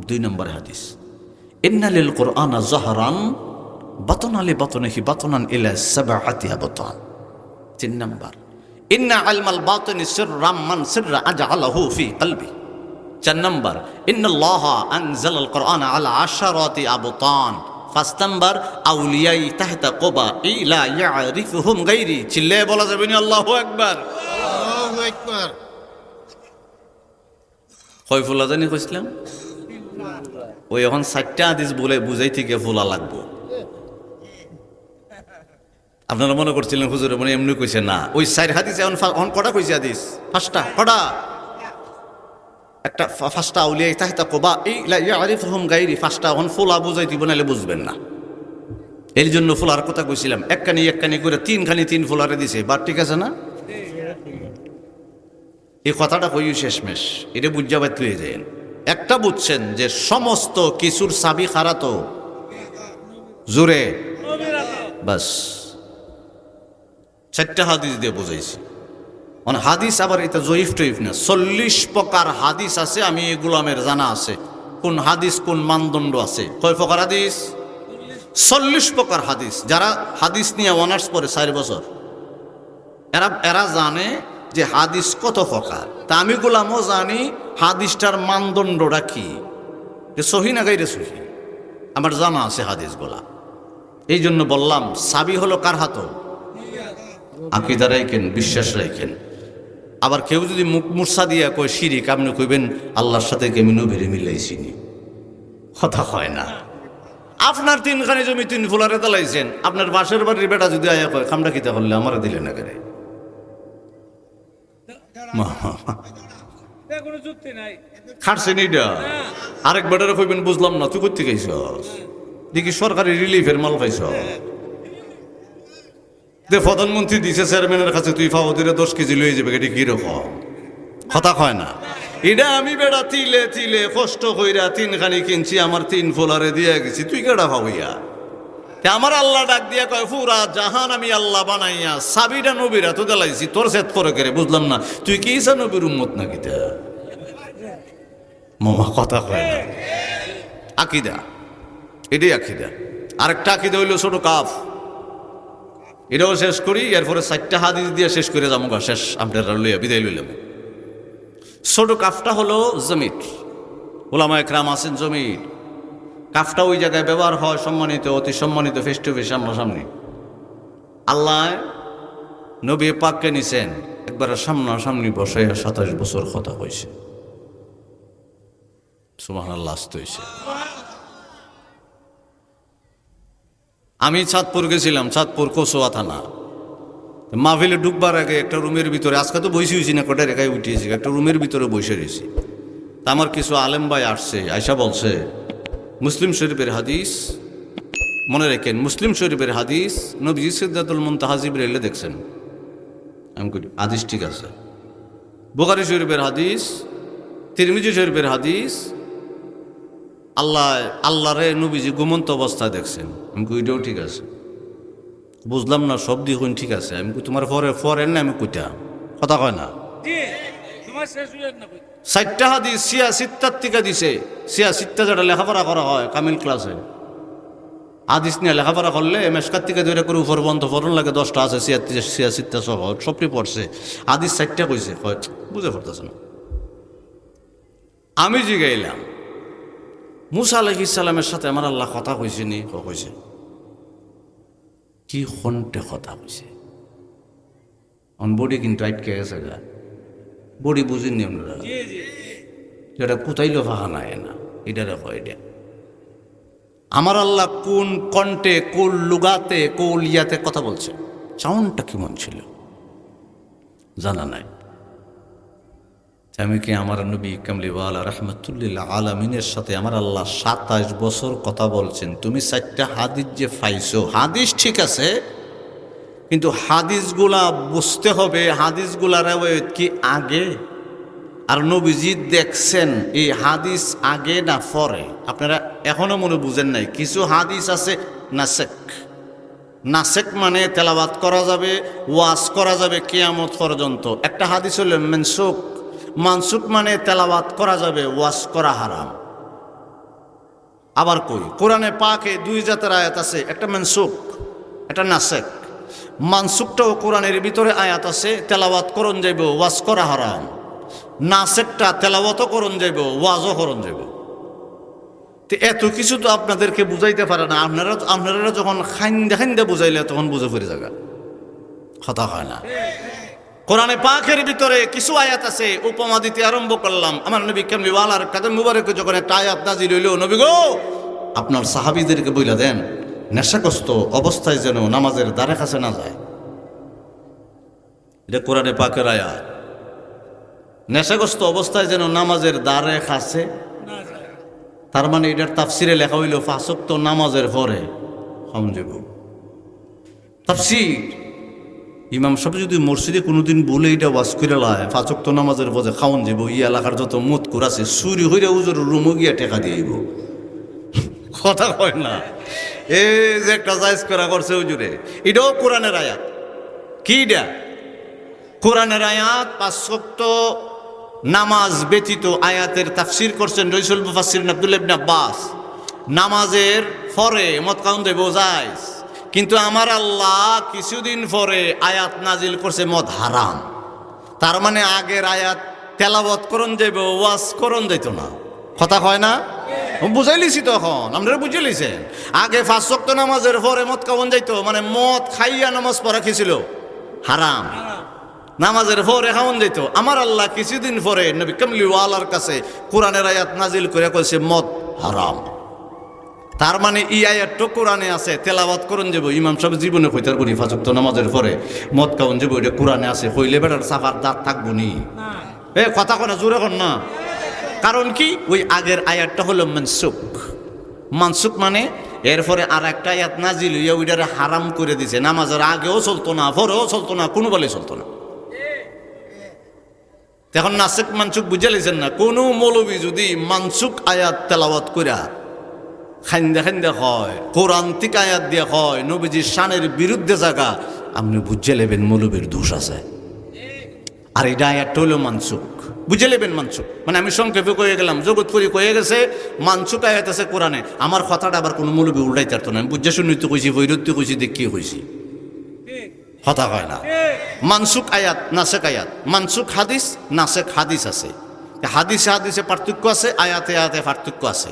2 নম্বর হাদিস, ইন্না লিল কুরআনা যাহরান বাতনা লি বাতনিহি বাতনান ইলা 7 আবতান। 3 নম্বর, ইন্না ইলমাল বাতিনি সিররাম মান সিররা আজআলাহু ফি কলবি। 4 নম্বর, ইন্নাল্লাহা আনজালাল কুরআনা আলা 10 আবতান। 5 নম্বর, আউলিয়াই তাহতা কুবা ইলা ইয়ারিফুহুম গায়রি। চিল্লে বলা যাবে না আল্লাহু আকবার? আল্লাহু আকবার। কয় ফুলা জানি কইছিলাম? ওই এখন 4টা হাদিস বলে বুঝাই থেকে ফুলা লাগবো। আপনারা মনে করছিলেন হুজুরে মনে এমনি কইছে, না, ওই 4 হাদিস এখন কটা কইছে হাদিস? 5টা। কটা? একটা 5টা আউলিয়া তাহতা কুবা ইলা ইয়ারিফুহুম গায়রি, 5টা এখন ফুলা বুঝাই দিব, নাহলে বুঝবেন না। এর জন্য ফুলার কথা কইছিলাম, একখানি করে 3 ফুলারে দিছে। বার ঠিক আছে না? এই কথাটা কইও শেষমেশ, এটা বুঝা বাদ হয়ে যায়। একটা বুঝছেন যে সমস্ত কিছুর চাবি খারা তো জোরে, বাস 4টা হাদিস দিয়ে বুঝাইছি। মানে হাদিস আবার এটা জয়ীফ টয়ীফ না, 40 প্রকার হাদিস আছে, আমি এগুলো আমার জানা আছে কোন হাদিস কোন মানদণ্ড আছে। কয় প্রকার হাদিস? 40 প্রকার হাদিস। যারা হাদিস নিয়ে অনার্স পড়ে 4 বছর, এরা জানে যে হাদিস কত প্রকার। তা আমি গোলামও জানি হাদিসটার মানদণ্ডটা কি, সহি না গাইরে সহি, আমার জানা আছে হাদিসগুলা। এই জন্য বললাম সাবি হলো কার হাত? আকীদা রাখেন, বিশ্বাস রাখেন। আবার কেউ যদি মুখ মুরসা দিয়া কয় শিরিক, আপনি কইবেন আল্লাহর সাথে কেমন নবীরে মিলাইছি নি, কথা হয় না। আপনার 3খানি জমি 3 ফুলারে দালাইছেন, আপনার বাসের বাড়ির বেটা যদি আয়া কয় খামটা কিতা করলে আমারে দিলে না কেন? খাটছেন এইটা, আরেক বেটারে কইবেন বুঝলাম না, তুই করতে গেছ দেখি সরকারি রিলিফের মাল পাইছ, প্রধানমন্ত্রী দিছে চেয়ারম্যানের কাছে, তুই ফাওদিরে 10 কেজি লয়ে যাবে, এটি কিরকম? কথা কয় না। এটা আমি বেড়া তিলে তিলে কষ্ট কইরা 3খানি কিনছি, আমার 3 ফুলারে দিয়া গেছি, তুই কেডা ভাবইয়া? আমার আল্লাহ ডাক দিয়া কয়, পুরা জাহান আমি আল্লাহ বানাইয়া সাবিটা নবীরা তো দেলাইছি, তোর সেত করে করে বুঝলাম না, তুই কি ইসা নবীর উম্মত নাকি? মামা কথা কয় না। আকীদা, এটাই আকীদা। আরেকটা আকীদা হইল ছোট কাফ, এটাও শেষ করি, এরপরে 4টা হাদিস দিয়ে শেষ করে যাবো, শেষ আপনারা লইয়া বিদায় লইলাম। ছোট কাফটা হলো জমির, ওলামা একরাম আছেন জমির। কাফটা ওই জায়গায় ব্যবহার হয় সম্মানিত, অতি সম্মানিত, ফেস টু ফেস, সামনাসামনি। আল্লাহ নবী পাককে নিছেন, একবার সামনাসামনি বসে 27 বছর কথা হয়েছে। সুবহানাল্লাহ, আসতে হয়েছে। আমি চাঁদপুর গেছিলাম, চাঁদপুর কচুয়া থানা। মাহফিলে ঢুকবার আগে একটা রুমের ভিতরে, আজকে তো বসে হয়েছি না, কটা রেখায় উঠিয়েছি, একটা রুমের ভিতরে বসে রয়েছি। তা আমার কিছু আলেম ভাই আসছে, আয়সা বলছে মুসলিম শরীফের হাদিস, মনে রাখেন মুসলিম শরীফের হাদিস নবী সিদরাতুল মুনতাহা জিবরাইল দেখছেন। আমি কই হাদিস ঠিক আছে। বুখারী শরীফের হাদিস, তিরমিজি শরীফের হাদিস, আল্লাহরে নবীজি ঘুমন্ত অবস্থায় দেখছেন। আমি কই এটাও ঠিক আছে। বুঝলাম না, সব দিক ঠিক আছে। আমি কই তোমার ফরেন না, আমি কইটা কথা কয় না। 4টা হাদিস সিয়া সিত্তার থেকে দিছে, সিয়া সিত্তা যেটা লেখাপড়া করা হয় কামিল ক্লাসে, হাদিস নিয়ে লেখাপড়া করলে মেশকাত থেকে ধরে করে উপর বন্ধ ফরন লাগে 10টা আছে 86টা সহ সবটি পড়ছে হাদিস 4টা কইছে বুঝে পড়তেছে না। আমি জিগাইলাম মুসা আলাইহিস সালামের সাথে আমার আল্লাহ কথা কইছে নি? কইছে। কি খন্টে কথা কইছে? অন বডি কিন্তু আটকে গেছে গা, বডি বুঝিনি আপনারা, যেটা কোথাইলো ফাঁকা নাই না, এটা দেখো এটা আমার আল্লাহ কোন কণ্ঠে কোন লুগাতে কোন ইয়াতে কথা বলছে, সাউন্ডটা কেমন ছিল জানা নাই। আমি কি আমার নবী কামলিওয়ালা রহমতুল্লিল আলমিনের সাথে আমার আল্লাহ 27 বছর কথা বলছেন, তুমি 4টা হাদিস যে পাইছো, হাদিস ঠিক আছে কিন্তু হাদিসগুলা বুঝতে হবে হাদিসগুলার কি আগে, আর নবীজি দেখছেন এই হাদিস আগে না পরে। আপনারা এখনো মনে বুঝেন নাই, কিছু হাদিস আছে নাসেক, নাসেক মানে তেলাওয়াত করা যাবে, ওয়াজ করা যাবে কিয়ামত পর্যন্ত। একটা হাদিস হলো মানসুক, মানসুক মানে তেলাওয়াত করা যাবে, ওয়াজ করা হারাম। আবার কই কোরআনে পাকে 2 জাতের আয়াত আছে, একটা মানসুক একটা নাসেক। মানসুকটাও কোরআনের ভিতরে আয়াত আছে, তেলাওয়াত করণ যাইব, ওয়াজ করা হারাম। নাসেকটা তেলাওয়াতও করণ যাইব, ওয়াজও করণ যাইব। তো এত কিছু তো আপনাদেরকে বুঝাইতে পারে না, আপনারা যখন খাইন্দা খাইন্দা বুঝাইলে তখন বুঝে ফিরে যাবে, কথা হয় না। কোরআনে পাকের ভিতরে কিছু আয়াত আছে, উপমা দিতে আরম্ভ করলাম। আমার নবী কামলিওয়ালার কাদম মুবারকে যখন একটা আয়াত নাজিল হইল, নবী গো আপনার সাহাবীদেরকে বইলা দেন নেশাগ্রস্ত অবস্থায় যেন নামাজের দ্বারে কাছে না যায়। এটা কোরআনে পাকের আয়াত, নেশাগ্রস্ত অবস্থায় যেন নামাজের দ্বারে কাছে। তার মানে এটার তাফসিরে লেখা হইল 5 ওয়াক্ত নামাজের পরে খাওন যাব। তাফসির ইমাম সাহেব যদি মসজিদে কোনোদিন বলে এটা ওয়াজ করে লায় 5 ওয়াক্ত নামাজের পরে খাওন যাব, ই এলাকার যত মতকুর আছে চুরি হইয়া উজোর রুমো গিয়া টেকা দিয়ে আইব, কথা কয় না। এই যে একটা জায়েজ করা করছে হুজুরে, এটাও কোরআনের আয়াত। কি এটা? কোরআনের আয়াত। 5 ওয়াক্ত নামাজ ব্যতীত আয়াতের তাফসির করছেন রাইসুল মুফাসসিরিন আব্দুল্লাহ ইবনে আব্বাস। নামাজের পরে মদ খাওন দেব জায়েজ, কিন্তু আমার আল্লাহ কিছুদিন পরে আয়াত নাজিল করছে মদ হারাম। তার মানে আগের আয়াত তেলাওয়াত করণ যাইব, ওয়াজ করণ যাইত না, কথা কয় না। বুঝাই লিছি তখন, আপনারা বুঝে লিছেন। আগে 5 ওয়াক্ত নামাজের পরে মদ খাওয়ান যাইতো, মানে মদ খাইয়া নামাজ পড়া কি ছিল? হারাম। নামাজের পরে খাওয়ান যাইত। আমার আল্লাহ কিছুদিন পরে নবী কামলিওয়ালার কাছে কোরআনের আয়াত নাজিল করে কইছে মদ হারাম। তার মানে এই আয়াতটা কোরআনে আছে, তেলাওয়াত করণ যাব। ইমাম সাহেব জীবনে কইতার করি 5 ওয়াক্ত নামাজের পরে মদ খাওয়ান যাব, এটা কোরআনে আছে। কইলে বেটার সাফার দাঁত থাকবো নি? কথা কয় না, জোরে কর না। কারণ কি? ওই আগের আয়াতটা হলো মানসুক। মানসুক মানে এরপরে আর একটা আয়াত নাজিল হইয়া ওইটারে হারাম করে দিছে। নামাজের আগেও চলতো না, পরেও চলতো না, কোনো বলে চলতো না। এখন নাসেক মানসুক বুঝে লিছেন না? কোনো মৌলবী যদি মানসুক আয়াত তেলাওয়াত কইরা খাইন্দা খাইন্দা হয়, কোরআন থেকে আয়াত দিয়ে হয় নবীজির শানের বিরুদ্ধে জায়গা, আপনি বুঝে নেবেন মৌলবীর দোষ আছে। আর এটা আয়াতটা হলো মানসুক, বুঝে নেবেন মানসুক। মানে আমি সংক্ষেপে কয়ে গেলাম, জগৎপুরি কয়ে গেছে মানসুক আয়াত আছে কোরআনে। আমার কথাটা আবার কোনো মৌলবী উল্টাইতে পারতো না। আমি বুঝে শুনিতে কইছি, বৈরত্য কইছি, দেখিয়ে কইছি, কথা কয় না। মানসুক আয়াত, নাসেক আয়াত। মানসুক হাদিস, নাসেক হাদিস আছে। হাদিসে হাদিসে পার্থক্য আছে, আয়াতে আয়াতে পার্থক্য আছে,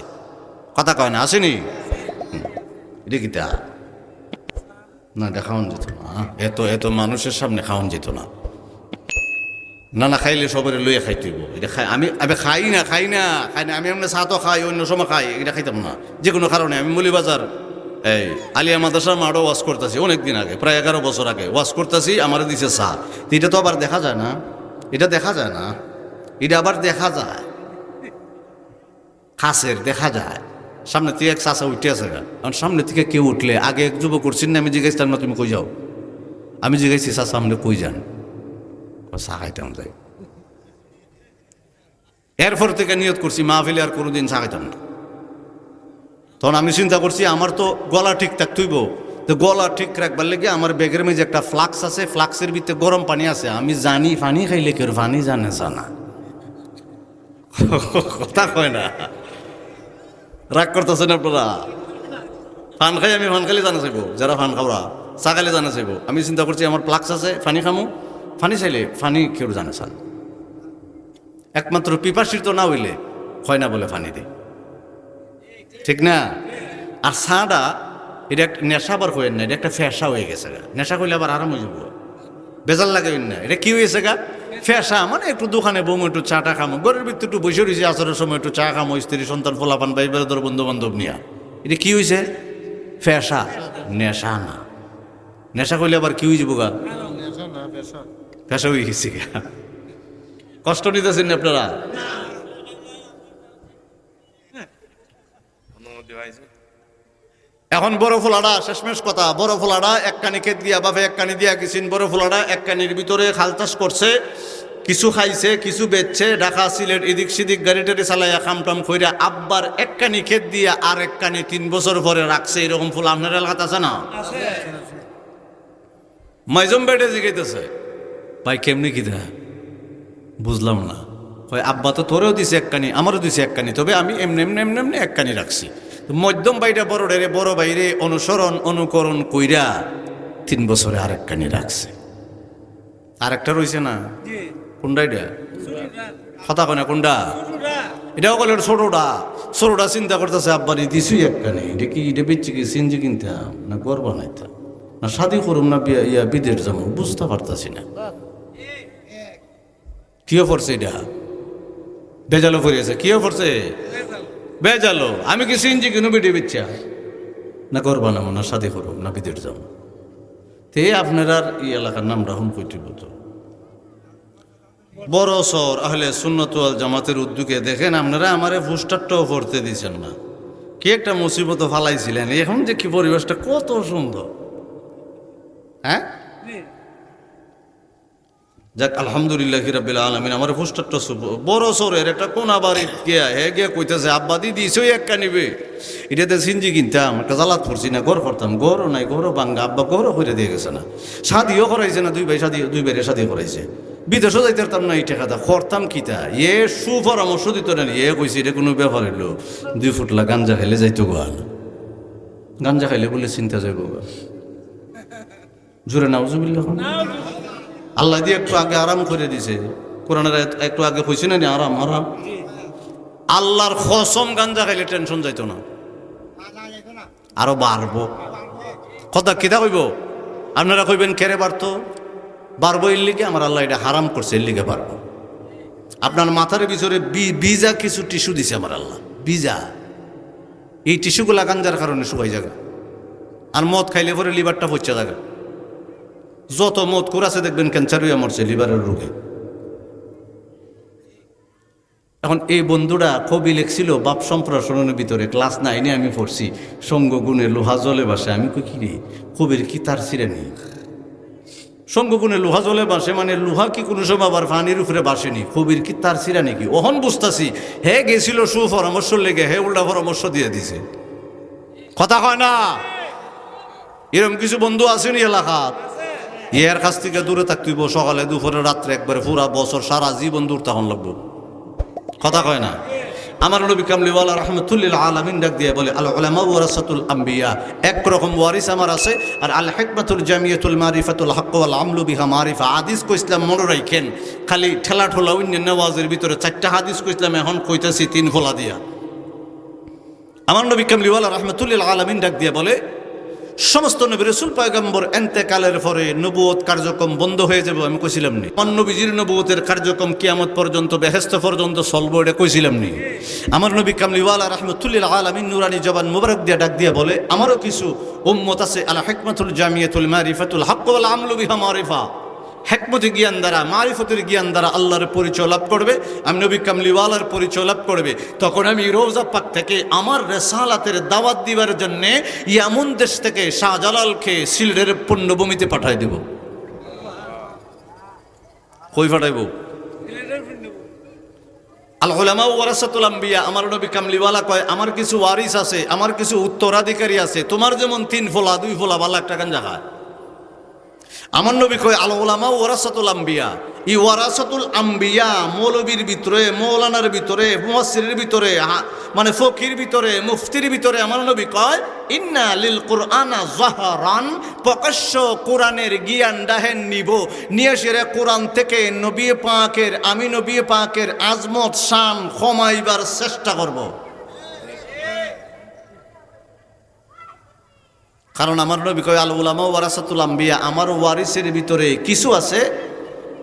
কথা কয় না, আসেনি? এটা কিটা না, এটা খাওয়ান যেত না। এত মানুষের সামনে খাওয়ান যেত না। না না, খাইলে সবাই লইয়া খাইতেইব। এটা আমি খাই না। আমি এমনি চা তো খাই, অন্য সময় খাই, এটা খাইতাম না যে কোনো কারণে। আমি মৌলভীবাজার এই আলিয়া মাদ্রাসার মাঠও ওয়াজ করতেছি অনেকদিন আগে, প্রায় 11 বছর আগে ওয়াজ করতেছি, আমার দিছে চা। এটা তো আবার দেখা যায় না, এটা দেখা যায় না, এটা আবার দেখা যায় খাসের, দেখা যায়। সামনে থেকে এক চাষা উঠে আছে, কারণ সামনে থেকে কেউ উঠলে আগে এক যুবক করছেন না, আমি জিজ্ঞাসতাম না তুমি কই যাও? আমি জিজ্ঞাসি চাষা সামনে কই যান? চা খাইতাম যাই। এরপর থেকে নিয়ত করছি মাহফিলে আর কোনোদিন চা খাইতাম না। তখন আমি চিন্তা করছি আমার তো গলা ঠিক থাকতেইব, তো গলা ঠিক রাখবার লেগে আমার ব্যাগের মেঝে একটা ফ্লাক্স আছে, ফ্লাক্সের ভিতরে গরম পানি আছে। আমি জানি পানি খাইলে কেউ পানি জানে জানা, কথা কয় না। রাগ করতেছেন আপনারা? ফান খাই আমি ফান খালি জানা চাইব, যারা ফান খাওয়া চা খাইলে জানা চাইব। আমি চিন্তা করছি আমার প্লাক্স আছে, ফানি খামো, ফানি চাইলে ফানি কেউ জানা চান। একমাত্র পিপাসিত না হইলে হয় না বলে ফানি দে, ঠিক না? আর চাটা এটা একটা নেশা আবার হয়ে না, এটা একটা ফ্যাশা হয়ে গেছে গা। নেশা করলে আবার আরাম হয়ে যাব, বেজাল লাগে না। এটা কি হয়েছে গা? ফ্যাশা। মানে একটু দোকানে বমু, একটু চাটা খামো, ঘরের ভিতরে একটু বসে রয়েছে, আসরের সময় একটু চা খামো, স্ত্রী সন্তান ফোলাপান ভাই বেড়াদর বন্ধু বান্ধব নিয়া। এটা কি হয়েছে? ফ্যাশা, নেশা না। নেশা করলে আবার কি হয়ে যাবো গা? নেশা না, পেশা। ফ্যাশা হয়ে গেছে গা। কষ্ট নিতেছেন না আপনারা? এখন বড় ফোলাডা, শেষমেশ কথা, বড় ফোলাডা এক কানি খেত দিয়া বাপে এক কানি দিয়া গেছেন। বড় ফোলাডা এক কানির ভিতরে খাল চাষ করছে, কিছু খাইছে, কিছু বেচছে, ঢাকা সিলেট এদিক সেদিক গাড়ি টাড়ি চালাইয়া খামটাম কইরা আব্বার এক কানি খেত দিয়া আর এক কানি 3 বছর পরে রাখছে। এরকম ফুল আপনার এলাকাত আছে না? মাইজম বেটে জিগাইতেছে, ভাই কেমনি কি দা? বুঝলাম না। হয় আব্বা তো তোরেও দিছে এক কানি, আমারও দিছে এক কানি, তবে আমি এমনি এমনি এমনি এমনি এক কানি রাখছি। মধ্যম ভাইটা বড় ভাইরে অনুসরণ অনুকরণ কইরা 3 বছরে আরেক কানি রাখছে। আরেকটা রয়েছে না? কোনটা এটা? কথা কয় না কোনটা? এটাও বলে ছোটটা। ছোটটা চিন্তা করতেছে আব্বারি দিছুই এক কানি, এটা কি এটা বেচছি কি সিনজি কিনতাম না ঘর বানাইতাম না শাদি করুম না বিদেশ যাবো, বুঝতে পারতাছি না। কিও পড়ছে এটা? বেজালো পড়িয়েছে। কিও পড়ছে? বেজালো। আমি কি সিনজি কিনো বেটে বেচা না ঘর বানাবো না শাদি করুম না বিদেশ যাবো। তে আপনারা এই এলাকার নামটা হুম কইটিব তো বড় শহর আহলে সুন্নাত ওয়াল জামাতের উদ্যোগে দেখেন আপনারা আমারে পোস্টারটাও পড়তে দিচ্ছেন না। কি একটা মুসিবত ফালাইছিলেন, এখন যে কি পরিবেশটা কত সুন্দর। হ্যাঁ যাক, আলহামদুলিল্লাহ রাব্বিল আলামিন। আমার পোস্টারটা বড় শহরের একটা কোনা বাড়ি গিয়া গিয়া কইতেছে আব্বা দিদি সই একটা নিবে, এটাতে সিনজি কিনতাম, একটা জ্বালাত পড়ছি না, ঘর করতাম, ঘরও নাই, ঘরও ভাঙ্গা, আব্বা ঘরও করে দিয়ে গেছে না, শাদিও করাইছে না, দুই ভাইয়ের শাদি করাইছে, বিদেশও যাইতে পারতাম না, এই টাকাটা করতাম কিতা। এ সুপরামর্শ দিত না, এ কইছে এটা কোনো ব্যাপার হইলো 2 ফুটলা গাঞ্জা খাইলে যাইতো গোয়াল, গাঞ্জা খাইলে বলে চিন্তা যাইব জোরে নাউজুবিল্লাহ। আল্লাহ দিয়ে একটু আগে আরাম করে দিছে, কোরআনের একটু আগে কইছে না আরাম আরাম। আল্লাহর কসম গাঞ্জা খাইলে টেনশন যাইতো না, আরো বাড়বো। কথা কিতা কইব? আপনারা কইবেন কেরে বাড়তো? বাড়বো এর লিগে, আমার আল্লাহ এটা হারাম করছে এর লিগে বাড়বো। আপনার মাথার ভিতরে বিজা কিছু টিস্যু দিছে আমার আল্লাহ, বিজা। এই টিস্যুগুলা গাঞ্জার কারণে শুকাই যাবে। আর মদ খাইলে পরে লিভারটা পচা যাবে। যত মদ করাছে দেখবেন ক্যান্সার হইয়া মরছে লিভারের রোগে। এখন এই বন্ধুরা কবি লেখছিল বাপ সম্প্রসারণের ভিতরে, ক্লাস 9-এ আমি পড়ছি, সঙ্গ গুণে লোহা জলে বাসে। আমি কই কি রে, কবির কি তার সিরানি? সঙ্গ গুণে লোহা জলে বাসে মানে লোহা কি কোনো সময় আবার পানির উপরে বাসেনি? কবির কি তার সিরানি কি? ওহন বুঝতাছি হে গেছিল সুপরামর্শ লেগে, হে উল্টা পরামর্শ দিয়ে দিছে। কথা কয় না? এরকম কিছু বন্ধু আসেনি এলাকাত, এর কাছ থেকে দূরে থাকতেইব। সকালে দুপুরে রাত্রে একবারে পুরা বছর সারা জীবন দূর তখন লাগবো। কথা কয় না? আমার নবী কামলিওয়ালা রাহমাতুল্লিল আলামিন ডাক দিয়ে বলে আল উলামা ওয়ারাসাতুল আম্বিয়া, একরকম ওয়ারিস আমার আছে। আর আল হিকমাতুল জামিয়াতুল মারিফাতুল হক ওয়াল আমলু বিহা মারিফা। হাদিস কইসলাম মনে রাখেন, খালি ঠেলা ঠোলা অন্য নেওয়াজের ভিতরে 4টা হাদিস কইসলাম, এখন কইতাছি 3 ফোলা দিয়া। আমার নবী কামলিওয়ালা রাহমাতুল্লিল আলামিন ডাক দিয়ে বলে সমস্ত নবী রাসূল পয়গম্বর এন্তেকালের পরে নবুয়ত কার্যক্রম বন্ধ হয়ে যাবে। আমি কইছিলাম নি নবীজির নবুয়তের কার্যক্রম কিয়ামত পর্যন্ত বেহেশত পর্যন্ত চলবে, এটা কইছিলাম নি? আমার নবী কামলিওয়ালা রাহমাতুল্লিল আলামিন নুরানি জবান মুবারক দিয়া ডাক দিয়া বলে আমারও কিছু উম্মত আছে আল হিকমাতুল জামিয়াতুল মারিফাতুল হক ওয়াল আমলু বিহা মারিফা। হিকমতি জ্ঞান দ্বারা, মারিফতের জ্ঞান দ্বারা আল্লাহর পরিচয় লাভ করবে, আমি নবী কামলিওয়ালার পরিচয় লাভ করবে। তখন আমি রোজা পাক থেকে আমার রেসালাতের দাওয়াত দিবার জন্য ইয়ামুন দেশ থেকে শাহজালালকে সিলেটের পুণ্যভূমিতে পাঠাই দেব। কই পাঠাইব? আল উলামা ওয়ারাসাতুল আম্বিয়া। আমার নবী কামলিওয়ালা কয় আমার কিছু ওয়ারিস আছে, আমার কিছু উত্তরাধিকারী আছে। তোমার যেমন 3 ফোলা 2 ফোলা ভালো একটা গাঞ্জা খায়। আমার নবী কয় আল উলামা ওয়ারাসাতুল আম্বিয়া, ই ওয়ারাসাতুল আম্বিয়া, মৌলবীর ভিতরে, মৌলানার ভিতরে, মুফাসসিরের ভিতরে, মানে ফকির ভিতরে, মুফতির ভিতরে আমার নবী কয় ইন্না লিল কুরআনা যাহরান, প্রকাশ্য কোরআনের জ্ঞান ডাহেন নিব, নিয়ে সেরে কোরআন থেকে নবী পাকের, আমি নবী পাকের আজমত শান কমাইবার চেষ্টা করব। কারণ আমার নবী কয় আল উলামা ওয়ারাসাতুল আম্বিয়া, আমার ওয়ারিসের ভিতরে কিছু আছে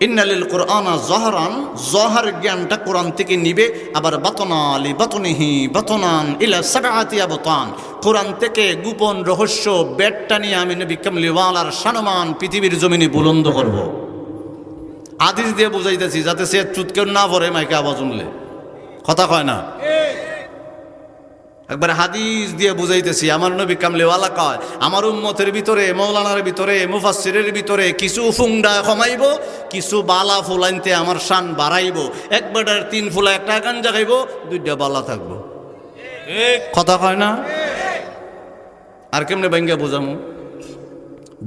ইন্নালিল কোরআনা জহরান, জহর জ্ঞানটা কোরআন থেকে নিবে, আবার বাতনা আলি বাতনিহি বাতনান ইলা সাবআতি আবতান, কোরআন থেকে গোপন রহস্য বেটটা নিয়ে আমি নবী কামলিওয়ালার সম্মান পৃথিবীর জমিনে বুলন্দ করব। হাদিস দিয়ে বুঝাইতেছি যাতে সে চুতকেও না পড়ে মাইকে আওয়াজ শুনলে, কথা কয় না। একবার হাদিস দিয়ে বুঝাইতেছি, আমার নবী কামলিওয়ালা কয় আমার উম্মতের ভিতরে, মৌলানার ভিতরে, মুফাসসিরের ভিতরে কিছু ফুংডা কমাইব, কিছু বালা ফুলাইনতে আমার শান বাড়াইব। একবারের 3 ফুলা একটা গাঞ্জা খাইব, 2টা বালা থাকবো, কথা কয় না। আর কেমনে ভাঙ্গা বুঝামু?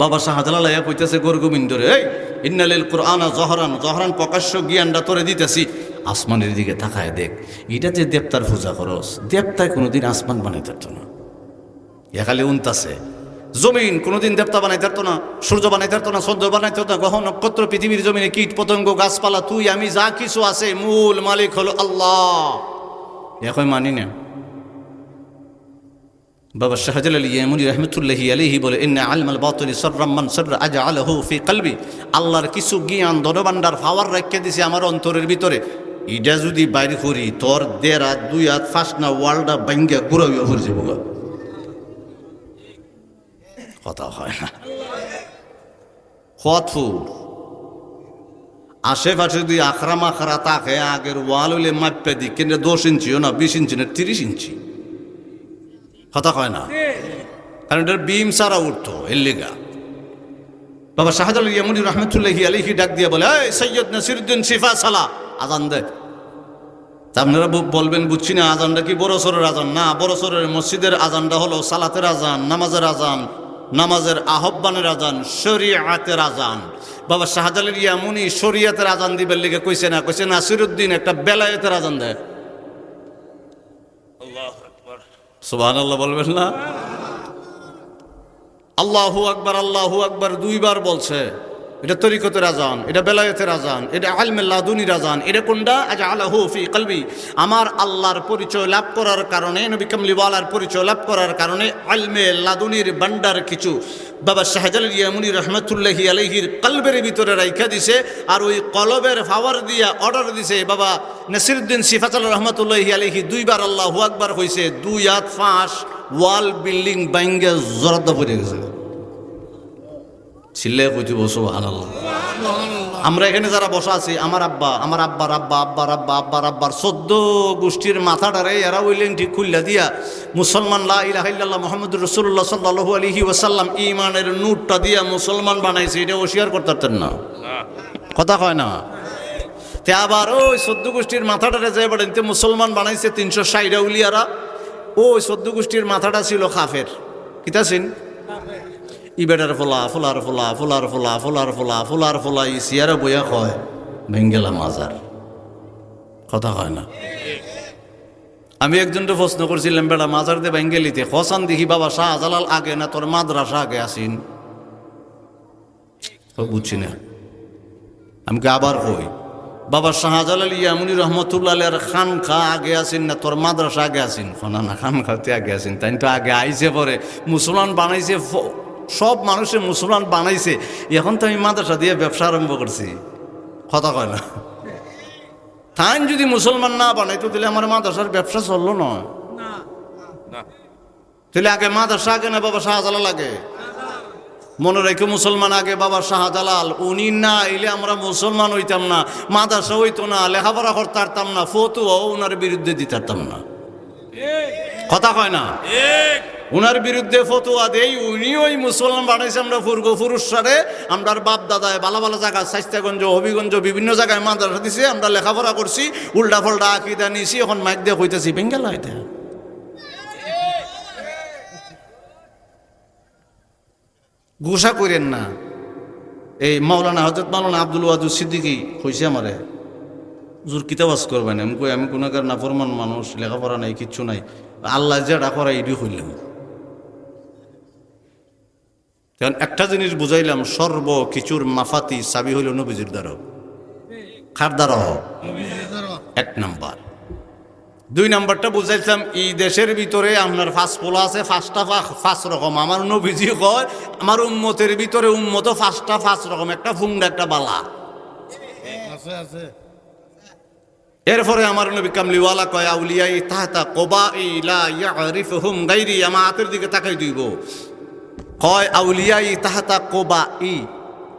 বাবা শাহজালাল আয়া কইতেছে গোরগোবিন্দরে, এই ইন্নালিল কুরআনা জহরান, জহরান প্রকাশ্য জ্ঞানটা তোরে দিতেছি, আসমানের দিকে তাকায় দেখ, এটা যে দেবতার পূজা করস, দেবতায় কোনোদিন আসমান বানাই থাকতো না, এ খালি উনতাছে। জমিন কোনোদিন দেবতা বানাই থাকতো না, সূর্য বানাই থাকতো না, চন্দ্র বানাই থাকতো না, গ্রহ নক্ষত্র, পৃথিবীর জমিনে কীট পতঙ্গ গাছপালা, তুই আমি যা কিছু আছে, মূল মালিক হলো আল্লাহ। এখন মানি না। বাবা শাহজালাল ইয়ামুনি রহমতুল্লাহি আলাইহি বলে ইন্না আলমাল বাতিলি সাররাম মান সাররা আজআলাহু ফি কলবি, আল্লাহর কিছু জ্ঞান ধনভাণ্ডার পাওয়ার রেখে দিছে আমার অন্তরের ভিতরে, এটা যদি বাইরে করি তোর 1.5 হাত 2 হাত ফাঁস না ওয়ার্ল্ডটা ভাঙ্গা ঘুরাইয়া পড়ে যাবো, কথা হয় না। হতফুর আশেপাশে যদি আখরা মাখরা তাকে আগের ওয়াল হইলে মাপে দিই, কিন্তু 10 ইঞ্চিও না, 20 ইঞ্চি না, 30 ইঞ্চি, কথা হয় না। কারণ এটার বিম সারা উঠতো এর লেগা। বাবা শাহজালাল ইয়ামুনি রহমতুল্লাহি আলাইহি ডাক দিয়ে বলে, এই সৈয়দ নাসিরউদ্দিন শিফা সালা, আজান দে। তা আপনারা বলবেন বুঝছি না, আজানটা কি বড় সরের আজান? না, বড় সরের মসজিদের আজানটা হলো সালাতের আজান, নামাজের আজান, নামাজের আহ্বানের আজান, শরিয়াতের আজান। বাবা শাহজালাল ইয়ামুনি শরিয়াতের আজান দিবেন লেগে কইছে না, কইছে নাসিরউদ্দিন একটা বেলায়েতের আজান দেয়। সুবহানাল্লাহ বলবেন না? আল্লাহু আকবার, আল্লাহু আকবার 2 বার বলছে। এটা তরিকতের আজান, এটা বেলায়েতের আজান, এটা ইলমে লাদুনির আজান। এটা কোনটা? আজআলাহু ফি কলবি, আমার আল্লাহর পরিচয় লাভ করার কারণে, নবী কামলিওয়ালার পরিচয় লাভ করার কারণে ইলমে লাদুনির ভান্ডার কিছু বাবা শাহজালাল ইয়ামুনি রহমতুল্লাহি আলাইহির কলবের ভিতরে রাইখা দিছে, আর ওই কলবের পাওয়ার দিয়া অর্ডার দিছে বাবা নাসিরউদ্দিন সিফাতুল্লাহ রহমতুল্লাহি আলাইহি 2 বার আল্লাহু আকবার কইছে, 2 হাত ফাঁস ওয়াল বিল্ডিং ভাঙ্গা জরদা পড়ে গেছে। ছিলে কইতে সুবহানাল্লাহ। আমরা এখানে যারা বসা আছি, আমার আব্বা, আমার আব্বার আব্বা, আব্বার আব্বা, আব্বার আব্বার 14 গোষ্ঠীর মাথাটারে এরা হইলেন ঠিক খুল্লা দিয়া মুসলমান, লা ইলাহা ইল্লাল্লাহ মুহাম্মাদুর রাসূলুল্লাহ সাল্লাল্লাহু আলাইহি ওয়াসাল্লাম ঈমানের নূরটা দিয়া মুসলমান বানাইছে। এটা অস্বীকার করতে পারতেন না, কথা কয় না। তে আবার ওই 14 গোষ্ঠীর মাথাটারে যে বাড়িতে মুসলমান বানাইছে 360 আউলিয়ারা, ওই 14 গোষ্ঠীর মাথাটা ছিল কাফের। কিতাছিন ইবেটার ফোলা, ফোলার ফোলা, ফোলার ফোলা, ফোলার ফোলা, ফোলার ফোলা, ই সিয়ারা বইয়া কয় ভেঙ্গেলা মাজার, কথা হয় না। আমি একজনকে প্রশ্ন করছিলাম, বেটা মাজার দিয়ে ভেঙ্গেলিতে খসান দেখি বাবা শাহজালাল আগে না তোর মাদ্রাসা আগে আসিন? তো বুঝছি না। আমি আবার কই, বাবা শাহজালাল ইয়ামুনি রহমতুল্লাহ আলাইহির খানকা আগে আসিন না তোর মাদ্রাসা আগে আসিন? না না, খানকাতে আগে আসিন। তাই তো আগে আইসে পরে মুসলমান বানাইছে, সব মানুষে মুসলমান বানাইছে, এখন তো আমি মাদ্রাসা দিয়ে ব্যবসা আরম্ভ করছি, কথা কয় না। তাই যদি মুসলমান না বানাইতো তাহলে আমার মাদ্রাসার ব্যবসা চললো নয়। তাহলে আগে মাদ্রাসা আগে না বাবা শাহজালাল আগে? মনে রেখে মুসলমান আগে বাবা শাহজালাল। উনি না এলে আমরা মুসলমান হইতাম না, মাদ্রাসা হইতো না, লেখাপড়া করতে পারতাম না, ফতুয়াও ওনার বিরুদ্ধে দিতে পারতাম না, কথা কয় না। উনার বিরুদ্ধে ফতুয়া দেই, উনি ওই মুসলমান বানাইছে। আমরা পূর্বপুরুষ সারে আমরা বাপ দাদায় বালা বালা জায়গায় শাইস্তাগঞ্জ, হবিগঞ্জ বিভিন্ন জায়গায় মাদ্রাসা দিছে, আমরা লেখাপড়া করছি, উল্টা ফল্টা আকিদা নিছি, এখন মাইক দিয়ে কইতেছি বেঙ্গালা এটা। গুসা করেন না, এই মাওলানা হযরত মাওলানা আব্দুল ওয়াদুদ সিদ্দিকী কইছে আমারে, জোর কিতাবাস করবেন। আমি কই আমি গুনাহগার নাফরমান মানুষ, লেখাপড়া নাই, কিচ্ছু নাই, আল্লাহ যেটা করে এটি হইলাম। কারণ একটা জিনিস বুঝাইলাম, সর্ব কিছুর মাফাতি চাবি হইল নবীজির দ্বারা। কার দ্বারা? এক নাম্বার। দুই নাম্বারটা বুঝাইছিলাম, এই দেশের ভিতরে আপনার ফাঁস পোলা আছে, পাঁচ রকম। আমার নবীজি কয় আমার উম্মতের ভিতরে উম্মত পাঁচ রকম, একটা ফুংডা, একটা বালা আছে আছে। এরপরে আমার নবী কামলিওয়ালা কয় আউলিয়াই তাহতা কবাইলা ইয়ারিফুহুম গায়রি। আমার হাতের দিকে তাকাই দিব, কয় আউলিয়াই তাহতা কবাই।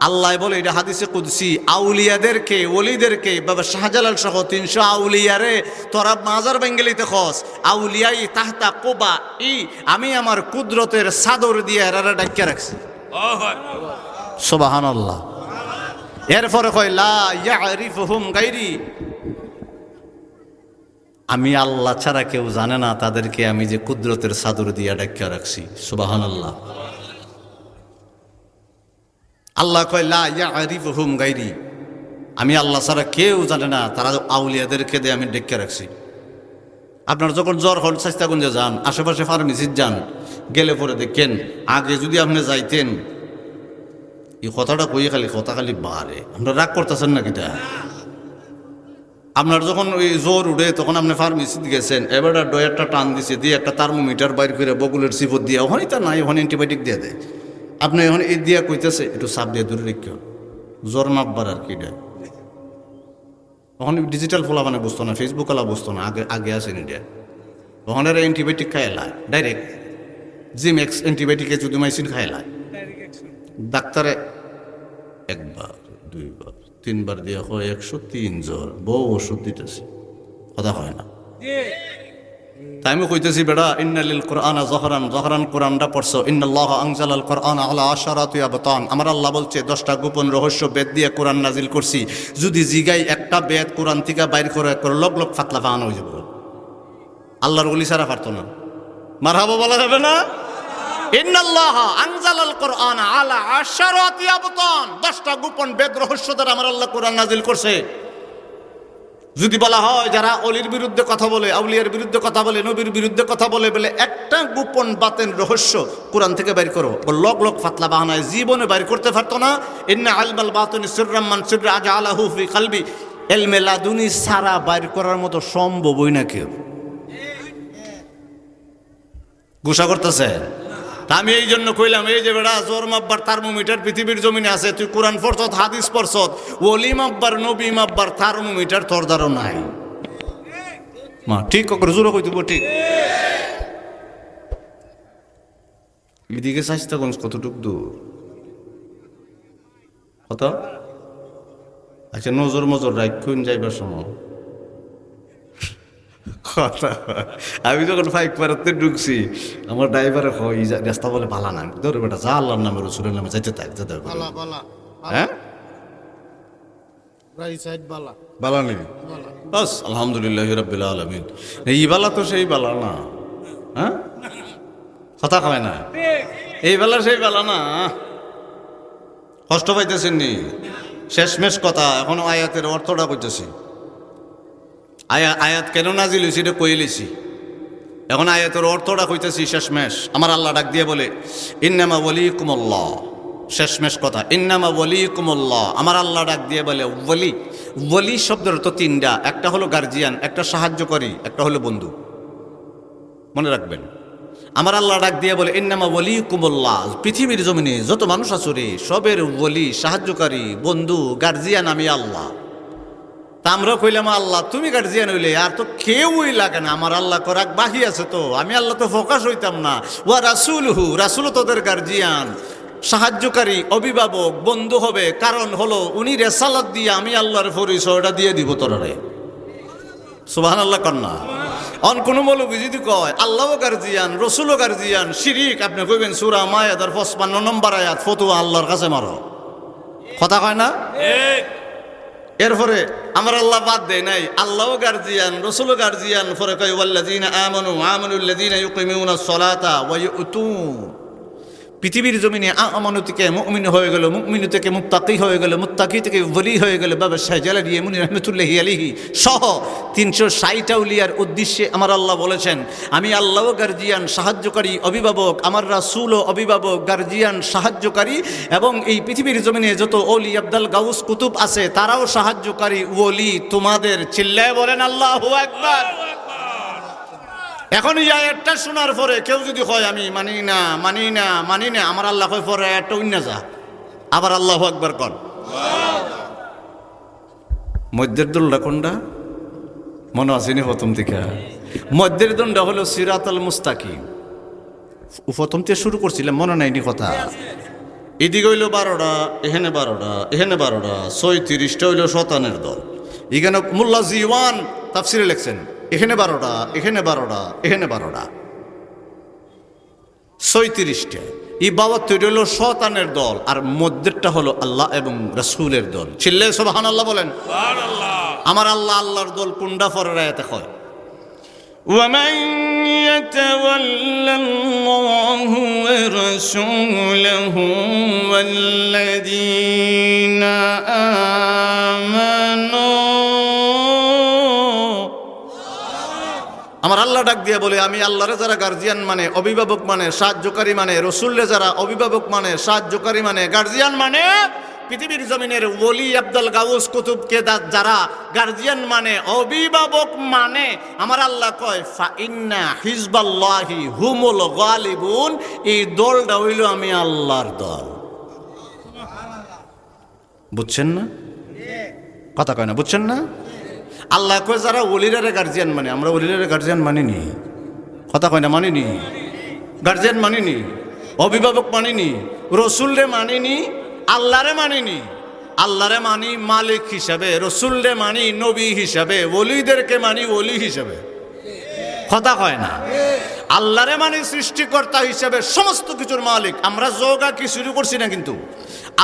আল্লাহ বলে, এটা হাদিসে কুদসি, আউলিয়াদেরকে, ওলিদেরকে, বাবা শাহজালাল সহ 300 আউলিয়ারে তোরা মাজার বেঙ্গলিতে খস, আউলিয়াই তাহতা কবাই, আমি আমার কুদরতের চাদর দিয়ে এরারা ডাকিয়ে রাখছি। সুবহানাল্লাহ। এরপরে কয় লা ইয়ারিফুহুম গায়রি, আমি আল্লাহ ছাড়া কেউ জানে না তাদেরকে আমি যে কুদরতের চাদর দিয়ে ডাকিয়ে রাখছি। সুবহানাল্লাহ। আল্লাহ কয় লা ইয়ারিফুহুম গায়রি, আমি আল্লাহ ছাড়া কেউ জানে না, তারা আউলিয়াদেরকে দিয়ে আমি ডেকে রাখছি। আপনার যখন জ্বর হল স্বাস্থ্যগঞ্জে যান, আশেপাশে ফার্মেসির যান, গেলে পরে দেখেন আগে যদি আপনি যাইতেন, এই কথাটা কই খালি বারে আপনারা রাগ করতেছেন না কিটা? আপনার যখন ওই জ্বর উঠে তখন আপনি ফার্মেসিতে গেছেন, এবার ডয়ারটা টান দিছে, দিয়ে একটা থার্মোমিটার বাইর করে বকুলের চিপত দিয়ে, ওখানে তা নাই, ওখানে অ্যান্টিবায়োটিক দিয়ে দেয়। আপনি এখন এই দিয়া কইতেছে একটু চাপ দিয়ে দূরে রেখে জ্বর মাপবার আর কি দেয়। ওখানে ডিজিটাল ফোলা মানে বুঝতো না, ফেসবুক আলা বুঝতো না, আগে আসেনি এটা। ওখানে অ্যান্টিবায়োটিক খাইলায় ডাইরেক্ট, জিমেক্স অ্যান্টিবায়োটিকে যদি মাইসিন খাইলায়, ডাক্তারে একবার, দুইবার, তিনবার দিয়ে হয় 103 জ্বর, বউ ওষুধ দিতেছে, কথা হয় না। তাই আমি কইতেছি বেড়া, ইন্নালিল কোরআনা জহরান, জহরান কোরআনটা পড়ছো, ইন্নাল্লাহ আনজালাল কোরআন আলা আশারাতি আবতান, আমার আল্লাহ বলছে 10টা গোপন রহস্য বেদ দিয়ে কোরআন নাজিল করছি, যদি জিগাই একটা বেদ কোরআন থেকে বাইর করে লগ লগ ফাতলা ফাহানো হয়ে যাবে। আল্লাহর ওলি ছাড়া পারতো না। মারহাবা বলা যাবে না? ইন্নাল্লাহ আনজালাল কোরআন আলা আশারাতি আবতান, 10টা গোপন বেদ রহস্য দ্বারা আমার আল্লাহ কোরআন নাজিল করছে। যদি বলা হয় যারা অলির বিরুদ্ধে কথা বলে, আউলিয়ার বিরুদ্ধে কথা বলে, নবীর বিরুদ্ধে কথা বলে, বলে একটা গোপন বাতেন রহস্য কোরআন থেকে বের করো, লগ লগ ফাতলা বাহানায় জীবনে বের করতে পারতো না। ইন্না আলমাল বাতিনি সিররাম মান সিররা আজআলাহু ফি কলবি, ইলমে লাদুনি সারা বের করার মতো সম্ভবই না কেউ। গুসা করতেছে। তা আমি এই জন্য কইলাম, এই যে বেড়া জ্বর মাপবার থার্মোমিটার পৃথিবীর জমিনে আছে, তুই কোরআন পড়ছত, হাদিস পড়ছত, ওলি মাপবার, নবী মাপবার থার্মোমিটার তোর দ্বারও নাই। মা ঠিক করে জোরে কই দিব, ঠিক। এদিকে স্বাস্থ্যগঞ্জ কতটুক দূর? কত? আচ্ছা, নজর মজর রাখুন যাইবার সময় কথা। আমি যখন ফাইক পারাতে ঢুকছি, আমার ড্রাইভারে হয় রাস্তা বলে বালা না, ধরে বেটা যা, আল্লাহর নামে রসুলের নামে যাইতে থাক, যেতে হবে। হ্যাঁ, বালা নেই। বাস আলহামদুলিল্লাহ রাব্বিল আলামিন। এই বালা তো সেই বালা না, হ্যাঁ, কথা কয় না, এই বেলা সেই বেলা না। কষ্ট পাইতেছেন নি? শেষমেশ কথা, এখনো আয়াতের অর্থটা কইতেছি। আয়াত কেন নাজিল হয়েছে এটা কই লিছি, এখন আয়াতের অর্থটা কইতেছি। শেষমেশ আমার আল্লাহ ডাক দিয়ে বলে, ইন্নামা ওয়ালিকুমুল্লাহ, শেষমেশ কথা, ইন্নামা ওয়ালিকুমুল্লাহ। আমার আল্লাহ ডাক দিয়ে বলে ওয়ালি, ওয়ালি শব্দের তো 3টা, একটা হলো গার্জিয়ান, একটা সাহায্যকারী, একটা হলো বন্ধু। মনে রাখবেন, আমার আল্লাহ ডাক দিয়ে বলে ইন্নামা ওয়ালিকুমুল্লাহ, পৃথিবীর জমিনে যত মানুষ আছে রে, সবের ওয়ালি, সাহায্যকারী, বন্ধু, গার্জিয়ান আমি আল্লাহ। তা আমরা কইলাম, আল্লাহ তুমি গার্জিয়ান হইলে আর তো কেউই লাগে না, আমার আল্লাহ করাক বাহি আছে, তো আমি আল্লাহ তো ফোকাস হইতাম না। ওয়া রাসূলুহু, রাসূল তোদের গার্জিয়ান, সাহায্যকারী, অভিভাবক, বন্ধু হবে। কারণ হলো উনি রেসালাত দিয়ে আমি আল্লাহর পরিচয়টা দিয়ে দিব তোরারে। সুবহানাল্লাহ কন্যা। অন কোন মৌলবী যদি কয় আল্লাহও গার্জিয়ান, রসুলও গার্জিয়ান, শিরিক, আপনি কইবেন সূরা মায়েদার 55 নম্বর আয়াত, ফতোয়া আল্লাহর কাছে মারো, কথা কয় না? এরপরে আমার আল্লাহ বাদ দেয় নাই, আল্লাহও গার্জিয়ান, রসুলও গার্জিয়ান। পরে কয় ওয়াল্লাযীনা আমানু আমানুল্লাযীনা ইউকিমুনাস সালাতা ওয়া ইউতুন, পৃথিবীর জমিনে আমানু থেকে মুমিন হয়ে গেল, মুমিন থেকে মুত্তাকি হয়ে গেল, মুত্তাকি থেকে ওলি হয়ে গেল। বাবা শাহ জালালি এমনি রহমতুল্লাহি আলাইহি সহ 360 আউলিয়ার উদ্দেশ্যে আমার আল্লাহ বলেছেন, আমি আল্লাহও গার্জিয়ান, সাহায্যকারী, অভিভাবক, আমার রাসূলও অভিভাবক, গার্জিয়ান, সাহায্যকারী, এবং এই পৃথিবীর জমিনে যত ওলি আব্দাল গাউস কুতুব আছে তারাও সাহায্যকারী ওলি তোমাদের। চিল্লায় বলেন আল্লাহু আকবার। এখন এই আয়াতটা শোনার পরে কেউ যদি হয় আমি মানি না মানি না মানি না, আমার আল্লাহ কয় পরে আয়াতটা উন্না যা, আবার আল্লাহু আকবার কর। মধ্যের দোলটা কোনটা মনে আসেনি প্রথম থেকে? মধ্যের দোলটা হলো সিরাতাল মুস্তাকিম। প্রথম থেকে শুরু করছিলাম, মনে নাইনি কথা। এদিকে হইল 12টা, এখানে 12টা, এখানে 12টা, 36টা হইল শয়তানের দল। এখানে মোল্লা জিওয়ান তাফসিরে লেখছেন এখানে 12টা, এখানে 12টা, এখানে 12টা, 36টা। এই 72টা হলো শয়তানের দল, আর মধ্যেরটা হলো আল্লাহ এবং রাসূলের দল। চিল্লায়ে সুবহানাল্লাহ বলেন। আমার আল্লাহ আল্লাহর দল কোনটা পরের আয়াতে কয়? ومن يتول الله ورسوله والذين آمنوا। আমার আল্লাহ ডাক দিয়ে বলে, আমি আল্লাহরে যারা গার্জিয়ান মানে, অভিভাবক মানে, সাহায্যকারী মানে, রসুলরে যারা অভিভাবক মানে, সাহায্যকারী মানে, গার্জিয়ান মানে, পৃথিবীর জমিনের ওলি আব্দুল গাউস কুতুবকে যারা গার্জিয়ান মানে, অভিভাবক মানে, আমার আল্লাহ কয় ফা ইন্না হিজবাল্লাহি হুমুল গালিবুন। এই দলটা হইল আমি আল্লাহর দল। বুঝছেন না? কথা কয় না, বুঝছেন না? আল্লাহ কয় যারা ওলিরারে গার্জিয়ান মানে, আমরা ওলিরারে গার্জিয়ান মানিনি। কথা কয় না, মানিনি। গার্জিয়ান মানিনি, অভিভাবক মানিনি, রসুলরে মানিনি, আল্লাহরে মানিনি। আল্লাহরে মানি মালিক হিসাবে, রসুলরে মানি নবী হিসাবে, ওলিদেরকে মানি ওলি হিসাবে। কথা কয় না। আল্লাহরে মানি সৃষ্টিকর্তা হিসাবে, সমস্ত কিছুর মালিক। আমরা যোগা কি শুরু করছি না, কিন্তু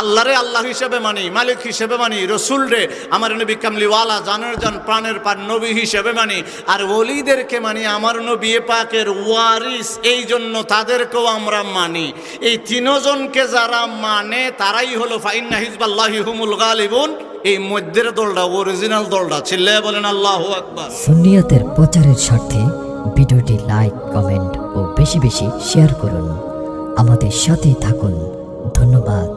আল্লাহরে আল্লাহ হিসাবে মানি, মালিক হিসাবে মানি, রসুলরে আমার নবী কামলিওয়ালা জানের জান প্রাণের প্রাণ নবী হিসাবে মানি, আর ওলিদেরকে মানি আমার নবী পাকের ওয়ারিস, এই জন্য তাদেরকেও আমরা মানি। এই তিনজনকে যারা মানে তারাই হলো ফাইন্না হিজবাল্লাহি হুমুল গালিবুন। এই মধ্যের দলটা অরিজিনাল দলটা। চিল্লায়ে বলেন আল্লাহু আকবার। সুন্নিয়তের প্রচারের স্বার্থে ভিডিওটি লাইক, কমেন্ট ও বেশি বেশি শেয়ার করুন। আমাদের সাথেই থাকুন। ধন্যবাদ।